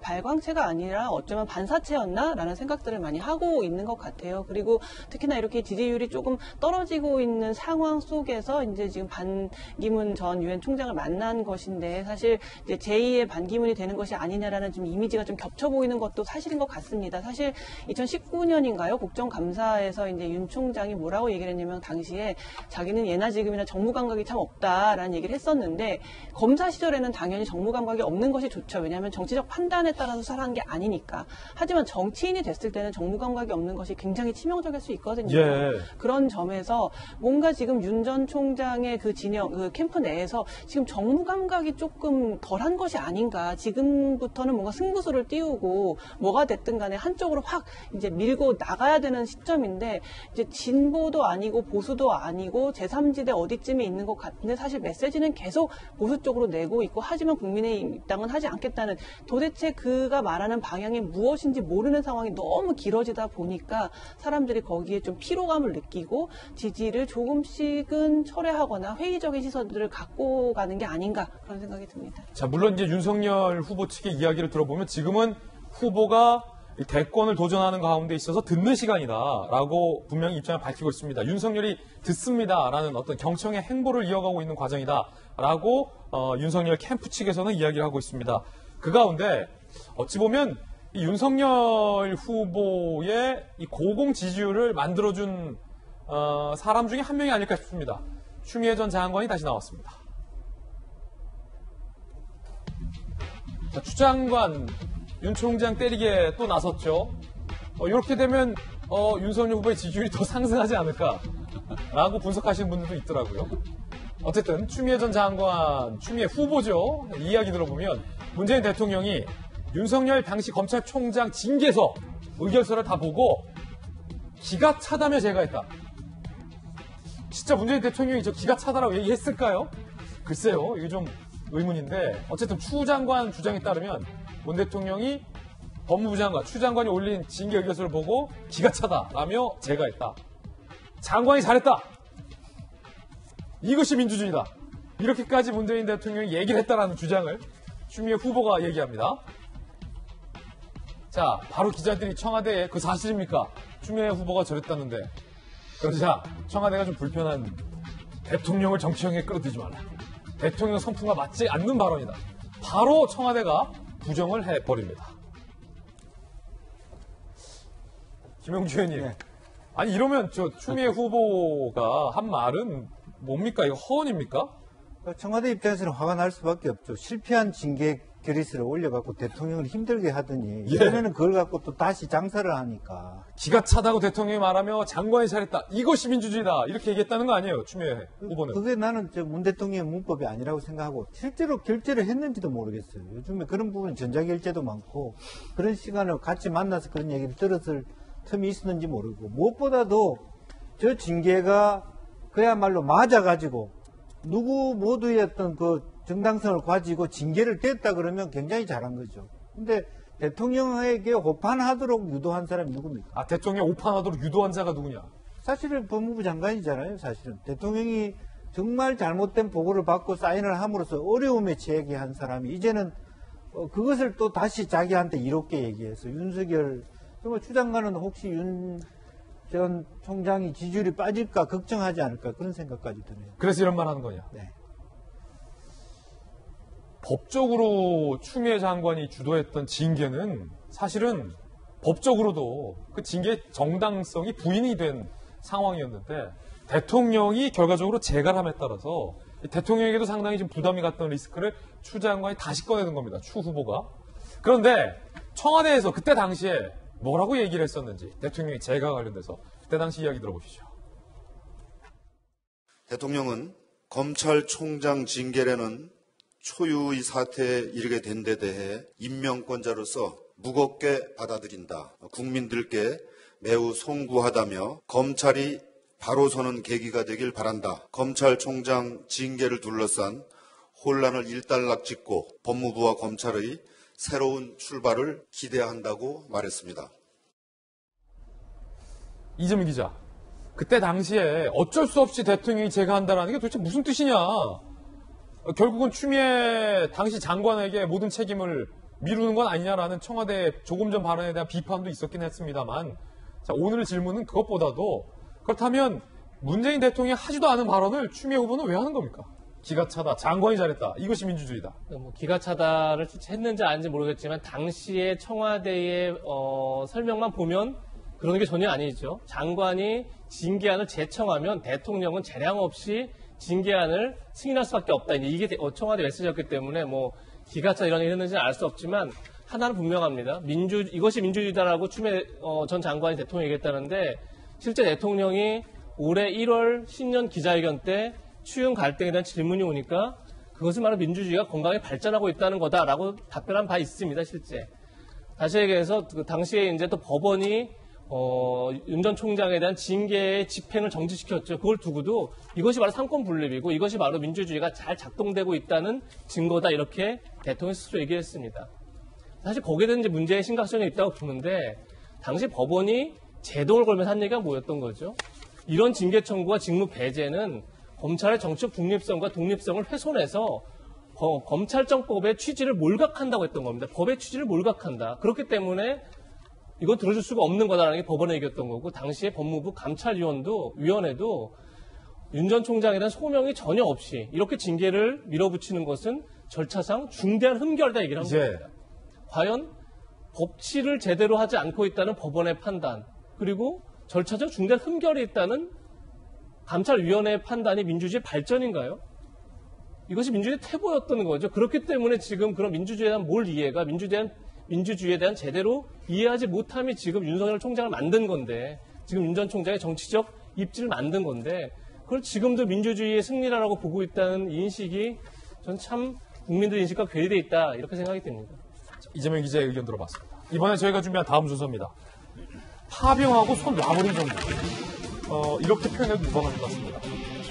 발광체가 아니라 어쩌면 반사체였나라는 생각들을 많이 하고 있는 것 같아요. 그리고 특히나 이렇게 지지율이 조금 떨어지고 있는 상황 속에서 이제 지금 반기문 전 유엔 총장을 만난 것인데 사실 이제 제2의 반기문이 되는 것이 아니냐라는 좀 이미지가 좀 겹쳐 보이는 것도 사실인 것 같습니다. 사실 2019년인가요? 국정감사에서 이제 윤 총장이 뭐라고 얘기를 했냐면 당시에 자기는 예나 지금이나 정무 감각이 참 없다라는 얘기를 했었는데 검사 시절에는 당연히 정무 감각이 없는 것이 좋죠. 왜냐하면 정치적 판단에 따라서 수사하는 게 아니니까. 하지만 정치인이 됐을 때는 정무 감각이 없는 것이 굉장히 치명적일 수 있거든요. 예. 그런 점에서 뭔가 지금 윤 전 총장의 그 진영, 그 캠프 내에서 지금 정무 감각이 조금 덜한 것이 아닌가. 지금부터는 뭔가 승부수를 띄우고 뭐가 됐든 간에 한쪽으로 확 이제 밀고 나가야 되는 시점인데 이제 진보도 아니고 보수도 아니고 제3지대 어디쯤에 있는 것 같은데 사실 메시지는 계속 보수 쪽으로 내고 있고 하지만 국민의힘 입당은 하지 않겠다는 도대체 그가 말하는 방향이 무엇인지 모르는 상황이 너무 길어지다 보니까 사람들이 거기에 좀 피로감을 느끼고 지지를 조금씩은 철회하거나 회의적인 시선들을 갖고 가는 게 아닌가 그런 생각이 듭니다. 자, 물론 이제 윤석열 후보 측의 이야기를 들어보면 지금은 후보가 대권을 도전하는 가운데 있어서 듣는 시간이다라고 분명히 입장을 밝히고 있습니다. 윤석열이 듣습니다라는 어떤 경청의 행보를 이어가고 있는 과정이다라고 윤석열 캠프 측에서는 이야기를 하고 있습니다. 그 가운데 어찌 보면 이 윤석열 후보의 이 고공 지지율을 만들어준 사람 중에 한 명이 아닐까 싶습니다. 추미애 전 장관이 다시 나왔습니다. 자, 추 장관 윤 총장 때리게 또 나섰죠. 이렇게 되면 윤석열 후보의 지지율이 더 상승하지 않을까라고 분석하시는 분들도 있더라고요. 어쨌든 추미애 전 장관, 추미애 후보죠. 이야기 들어보면 문재인 대통령이 윤석열 당시 검찰총장 징계서 의결서를 다 보고 기가 차다며 제거했다. 진짜 문재인 대통령이 저 기가 차다라고 얘기했을까요? 글쎄요. 이게 좀 의문인데 어쨌든 추 장관 주장에 따르면 문 대통령이 법무부 장관, 추 장관이 올린 징계 의결서를 보고 기가 차다라며 제거했다. 장관이 잘했다. 이것이 민주주의다. 이렇게까지 문재인 대통령이 얘기를 했다라는 주장을 추미애 후보가 얘기합니다. 자, 바로 기자들이 청와대에 그 사실입니까? 추미애 후보가 저랬다는데. 그러자 청와대가 좀 불편한 대통령을 정치형에 끌어들이지 말라. 대통령 성품과 맞지 않는 발언이다. 바로 청와대가 부정을 해버립니다. 김영주 의원님. 네. 아니 이러면 저 추미애 후보가 한 말은 뭡니까? 이거 허언입니까? 청와대 입장에서는 화가 날 수밖에 없죠. 실패한 징계 결의서를 올려갖고 대통령을 힘들게 하더니 이번에는 그걸 갖고 또 다시 장사를 하니까. 기가 차다고 대통령이 말하며 장관이 잘했다. 이것이 민주주의다. 이렇게 얘기했다는 거 아니에요. 추미애 후보는. 그게 나는 문 대통령의 문법이 아니라고 생각하고 실제로 결재를 했는지도 모르겠어요. 요즘에 그런 부분 전자결재도 많고 그런 시간을 같이 만나서 그런 얘기를 들었을 틈이 있었는지 모르고 무엇보다도 저 징계가 그야말로 맞아가지고 누구 모두의 어떤 그 정당성을 가지고 징계를 뗐다 그러면 굉장히 잘한 거죠. 근데 대통령에게 오판하도록 유도한 사람이 누굽니까? 아, 대통령 오판하도록 유도한 자가 누구냐? 사실은 법무부 장관이잖아요, 사실은. 대통령이 정말 잘못된 보고를 받고 사인을 함으로써 어려움에 처하게 한 사람이 이제는 그것을 또 다시 자기한테 이롭게 얘기해서 윤석열, 정말 추 장관은 혹시 윤 전 총장이 지지율이 빠질까 걱정하지 않을까 그런 생각까지 드네요. 그래서 이런 말 하는 거냐? 네. 법적으로 추미애 장관이 주도했던 징계는 사실은 법적으로도 그 징계의 정당성이 부인이 된 상황이었는데 대통령이 결과적으로 재가람에 따라서 대통령에게도 상당히 좀 부담이 갔던 리스크를 추 장관이 다시 꺼내는 겁니다. 추 후보가. 그런데 청와대에서 그때 당시에 뭐라고 얘기를 했었는지 대통령이 재가 관련돼서 그때 당시 이야기 들어보시죠. 대통령은 검찰총장 징계라는 초유의 사태에 이르게 된 데 대해 임명권자로서 무겁게 받아들인다. 국민들께 매우 송구하다며 검찰이 바로 서는 계기가 되길 바란다. 검찰총장 징계를 둘러싼 혼란을 일단락짓고 법무부와 검찰의 새로운 출발을 기대한다고 말했습니다. 이재명 기자, 그때 당시에 어쩔 수 없이 대통령이 제거한다라는 게 도대체 무슨 뜻이냐? 결국은 추미애 당시 장관에게 모든 책임을 미루는 건 아니냐라는 청와대 조금 전 발언에 대한 비판도 있었긴 했습니다만, 자, 오늘 질문은 그것보다도 그렇다면 문재인 대통령이 하지도 않은 발언을 추미애 후보는 왜 하는 겁니까? 기가 차다, 장관이 잘했다, 이것이 민주주의다. 뭐 기가 차다를 했는지 아닌지 모르겠지만 당시에 청와대의 설명만 보면 그런 게 전혀 아니죠. 장관이 징계안을 제청하면 대통령은 재량 없이 징계안을 승인할 수밖에 없다. 이게 청와대 메시지였기 때문에 뭐 기가 차 이런 일이 했는지는 알 수 없지만 하나는 분명합니다. 이것이 민주주의다라고 추미애 전 장관이 대통령이 얘기했다는데 실제 대통령이 올해 1월 신년 기자회견 때 추윤 갈등에 대한 질문이 오니까 그것을 말하는 민주주의가 건강하게 발전하고 있다는 거다라고 답변한 바 있습니다. 실제. 다시 얘기해서 그 당시에 이제 또 법원이 윤 전 총장에 대한 징계의 집행을 정지시켰죠. 그걸 두고도 이것이 바로 상권 분립이고 이것이 바로 민주주의가 잘 작동되고 있다는 증거다 이렇게 대통령 스스로 얘기했습니다. 사실 거기에 대한 이제 문제의 심각성이 있다고 보는데 당시 법원이 제동을 걸면서 한 얘기가 뭐였던 거죠? 이런 징계 청구와 직무 배제는 검찰의 정치적 중립성과 독립성을 훼손해서 검찰정법의 취지를 몰각한다고 했던 겁니다. 법의 취지를 몰각한다. 그렇기 때문에 이건 들어줄 수가 없는 거다라는 게 법원의 얘기였던 거고 당시에 법무부 감찰위원회도 윤 전 총장에 대한 소명이 전혀 없이 이렇게 징계를 밀어붙이는 것은 절차상 중대한 흠결이다 얘기를 한 겁니다. 과연 법치를 제대로 하지 않고 있다는 법원의 판단 그리고 절차적 중대한 흠결이 있다는 감찰위원회의 판단이 민주주의 발전인가요? 이것이 민주주의 태보였던 거죠. 그렇기 때문에 지금 그런 민주주의에 대한 뭘 이해가 민주주의에 대한 제대로 이해하지 못함이 지금 윤석열 총장을 만든 건데 지금 윤 전 총장의 정치적 입지를 만든 건데 그걸 지금도 민주주의의 승리라고 보고 있다는 인식이 전 참 국민들 인식과 괴리돼 있다 이렇게 생각이 듭니다. 이재명 기자의 의견 들어봤습니다. 이번에 저희가 준비한 다음 순서입니다. 파병하고 손 놔버린 정도. 이렇게 표현해도 무방한 것 같습니다.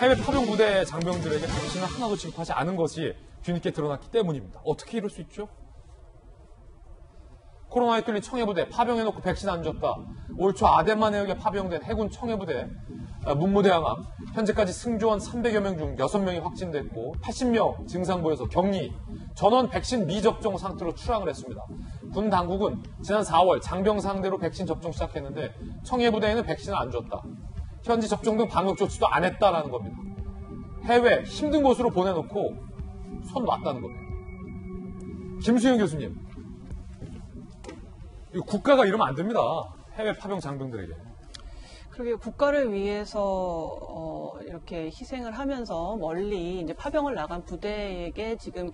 해외 파병 부대 장병들에게 백신을 하나도 지급하지 않은 것이 뒤늦게 드러났기 때문입니다. 어떻게 이럴 수 있죠? 코로나에 뚫린 청해부대 파병해놓고 백신 안 줬다. 올 초 아덴만 해역에 파병된 해군 청해부대 문무대항함 현재까지 승조원 300여 명 중 6명이 확진됐고 80명 증상 보여서 격리 전원 백신 미접종 상태로 출항을 했습니다. 군 당국은 지난 4월 장병 상대로 백신 접종 시작했는데 청해부대에는 백신을 안 줬다. 현지 접종 등 방역 조치도 안 했다라는 겁니다. 해외 힘든 곳으로 보내놓고 손 놨다는 겁니다. 김수영 교수님, 국가가 이러면 안 됩니다. 해외 파병 장병들에게. 그러게 국가를 위해서 이렇게 희생을 하면서 멀리 이제 파병을 나간 부대에게 지금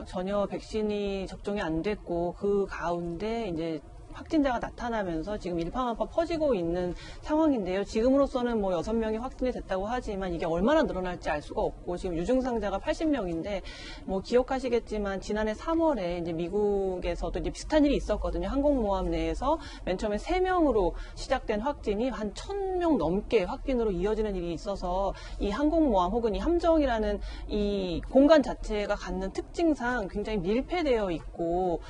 전혀 백신이 접종이 안 됐고 그 가운데 이제 확진자가 나타나면서 지금 일파만파 퍼지고 있는 상황인데요. 지금으로서는 뭐 6명이 확진이 됐다고 하지만 이게 얼마나 늘어날지 알 수가 없고 지금 유증상자가 80명인데 뭐 기억하시겠지만 지난해 3월에 이제 미국에서도 이제 비슷한 일이 있었거든요. 항공모함 내에서 맨 처음에 3명으로 시작된 확진이 한 1,000명 넘게 확진으로 이어지는 일이 있어서 이 항공모함 혹은 이 함정이라는 이 공간 자체가 갖는 특징상 굉장히 밀폐되어 있고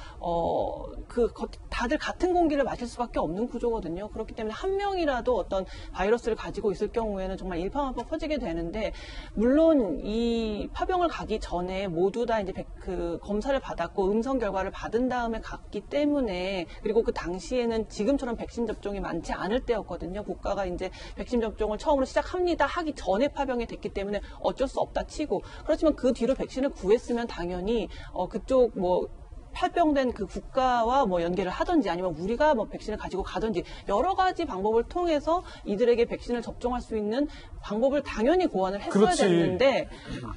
다들 같은 공기를 마실 수밖에 없는 구조거든요. 그렇기 때문에 한 명이라도 어떤 바이러스를 가지고 있을 경우에는 정말 일파만파 퍼지게 되는데 물론 이 파병을 가기 전에 모두 다 이제 그 검사를 받았고 음성 결과를 받은 다음에 갔기 때문에 그리고 그 당시에는 지금처럼 백신 접종이 많지 않을 때였거든요. 국가가 이제 백신 접종을 처음으로 시작합니다 하기 전에 파병이 됐기 때문에 어쩔 수 없다 치고 그렇지만 그 뒤로 백신을 구했으면 당연히 그쪽 뭐 파병된 그 국가와 뭐 연계를 하든지 아니면 우리가 뭐 백신을 가지고 가든지 여러 가지 방법을 통해서 이들에게 백신을 접종할 수 있는 방법을 당연히 고안을 했어야 됐는데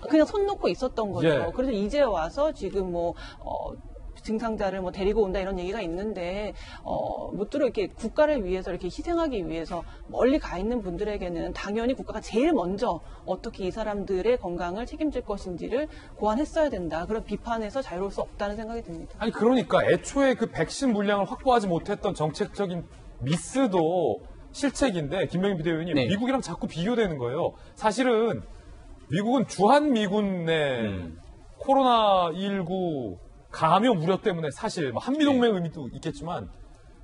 그냥 손 놓고 있었던 거죠. 예. 그래서 이제 와서 지금 뭐 증상자를 뭐 데리고 온다 이런 얘기가 있는데 무쪼록 이렇게 국가를 위해서 이렇게 희생하기 위해서 멀리 가 있는 분들에게는 당연히 국가가 제일 먼저 어떻게 이 사람들의 건강을 책임질 것인지를 고안했어야 된다. 그런 비판에서 자유로울 수 없다는 생각이 듭니다. 아니 그러니까 애초에 그 백신 물량을 확보하지 못했던 정책적인 미스도 실책인데 김명희 비대위원님 네. 미국이랑 자꾸 비교되는 거예요. 사실은 미국은 주한미군의 코로나19 감염 우려 때문에 사실 한미동맹 의미도 있겠지만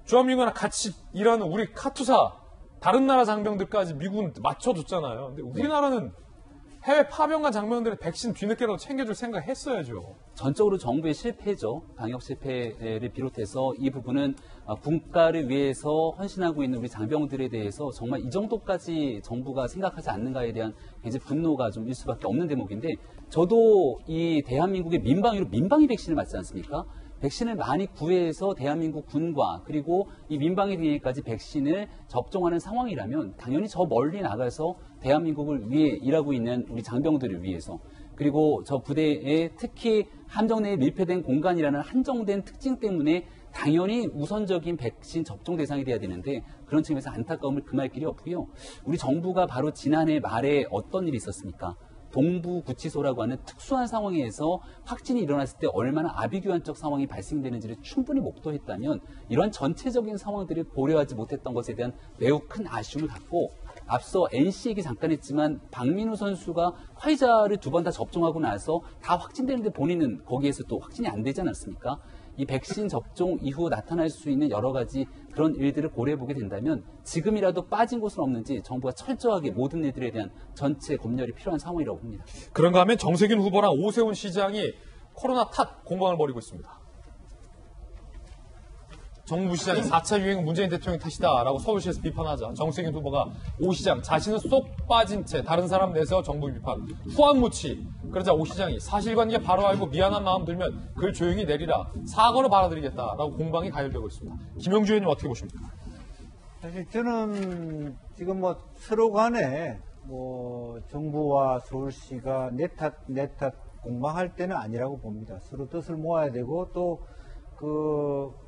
주한미군이랑 같이 일하는 우리 카투사 다른 나라 장병들까지 미국은 맞춰줬잖아요. 근데 우리나라는 해외 파병간 장병들의 백신 뒤늦게라도 챙겨줄 생각 했어야죠. 전적으로 정부의 실패죠. 방역 실패를 비롯해서 이 부분은 국가를 위해서 헌신하고 있는 우리 장병들에 대해서 정말 이 정도까지 정부가 생각하지 않는가에 대한 굉장히 분노가 좀 일 수밖에 없는 대목인데, 저도 이 대한민국의 민방위 백신을 맞지 않습니까? 백신을 많이 구해서 대한민국 군과 그리고 이 민방위 등에까지 백신을 접종하는 상황이라면 당연히 저 멀리 나가서 대한민국을 위해 일하고 있는 우리 장병들을 위해서, 그리고 저 부대에 특히 함정 내에 밀폐된 공간이라는 한정된 특징 때문에 당연히 우선적인 백신 접종 대상이 돼야 되는데, 그런 측면에서 안타까움을 금할 길이 없고요. 우리 정부가 바로 지난해 말에 어떤 일이 있었습니까? 동부구치소라고 하는 특수한 상황에서 확진이 일어났을 때 얼마나 아비규환적 상황이 발생되는지를 충분히 목도했다면 이런 전체적인 상황들을 고려하지 못했던 것에 대한 매우 큰 아쉬움을 갖고, 앞서 NC 얘기 잠깐 했지만 박민우 선수가 화이자를 2번 다 접종하고 나서 다 확진되는데 본인은 거기에서 또 확진이 안 되지 않았습니까? 이 백신 접종 이후 나타날 수 있는 여러 가지 그런 일들을 고려해보게 된다면 지금이라도 빠진 곳은 없는지 정부가 철저하게 모든 일들에 대한 전체 검열이 필요한 상황이라고 봅니다. 그런가 하면 정세균 후보랑 오세훈 시장이 코로나 탓 공방을 벌이고 있습니다. 정부 시장이 4차 유행은 문재인 대통령 탓이다라고 서울시에서 비판하자 정세균 후보가 오 시장 자신은 쏙 빠진 채 다른 사람 내세워 정부 비판 후안무치. 그러자 오 시장이 사실관계 바로 알고 미안한 마음 들면 글 조용히 내리라, 사과로 받아들이겠다라고 공방이 가열되고 있습니다. 김영주 의원님 어떻게 보십니까? 사실 저는 지금 뭐 서로 간에 뭐 정부와 서울시가 내 탓 공방할 때는 아니라고 봅니다. 서로 뜻을 모아야 되고, 또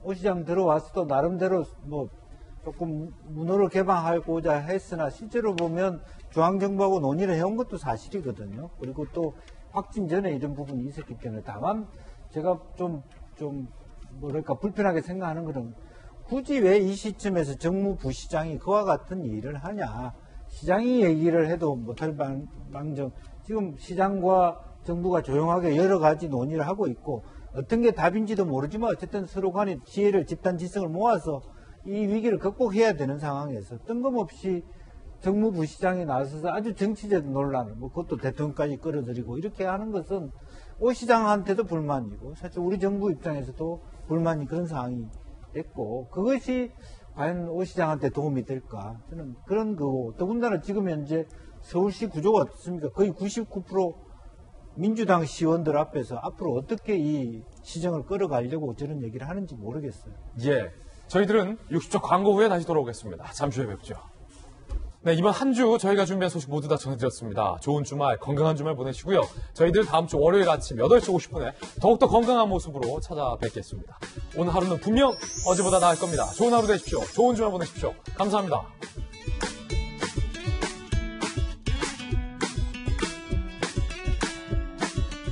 오 시장 들어와서도 나름대로 뭐 조금 문호를 개방하고자 했으나 실제로 보면 중앙정부하고 논의를 해온 것도 사실이거든요. 그리고 또 확진 전에 이런 부분이 있었기 때문에, 다만 제가 좀 뭐랄까 불편하게 생각하는 것은 굳이 왜 이 시점에서 정무부시장이 그와 같은 일을 하냐. 시장이 얘기를 해도 못할 방정 지금 시장과 정부가 조용하게 여러 가지 논의를 하고 있고, 어떤 게 답인지도 모르지만 어쨌든 서로 간에 지혜를, 집단지성을 모아서 이 위기를 극복해야 되는 상황에서 뜬금없이 정무부시장이 나서서 아주 정치적 논란을, 뭐 그것도 대통령까지 끌어들이고 이렇게 하는 것은 오 시장한테도 불만이고, 사실 우리 정부 입장에서도 불만이 그런 상황이 됐고, 그것이 과연 오 시장한테 도움이 될까? 저는 그런 거고, 더군다나 지금 현재 서울시 구조가 어떻습니까? 거의 99% 민주당 시의원들 앞에서 앞으로 어떻게 이 시정을 끌어가려고 저런 얘기를 하는지 모르겠어요. 예, 저희들은 60초 광고 후에 다시 돌아오겠습니다. 잠시 후에 뵙죠. 네, 이번 한 주 저희가 준비한 소식 모두 다 전해드렸습니다. 좋은 주말, 건강한 주말 보내시고요. 저희들 다음 주 월요일 아침 8시 50분에 더욱더 건강한 모습으로 찾아뵙겠습니다. 오늘 하루는 분명 어제보다 나을 겁니다. 좋은 하루 되십시오. 좋은 주말 보내십시오. 감사합니다.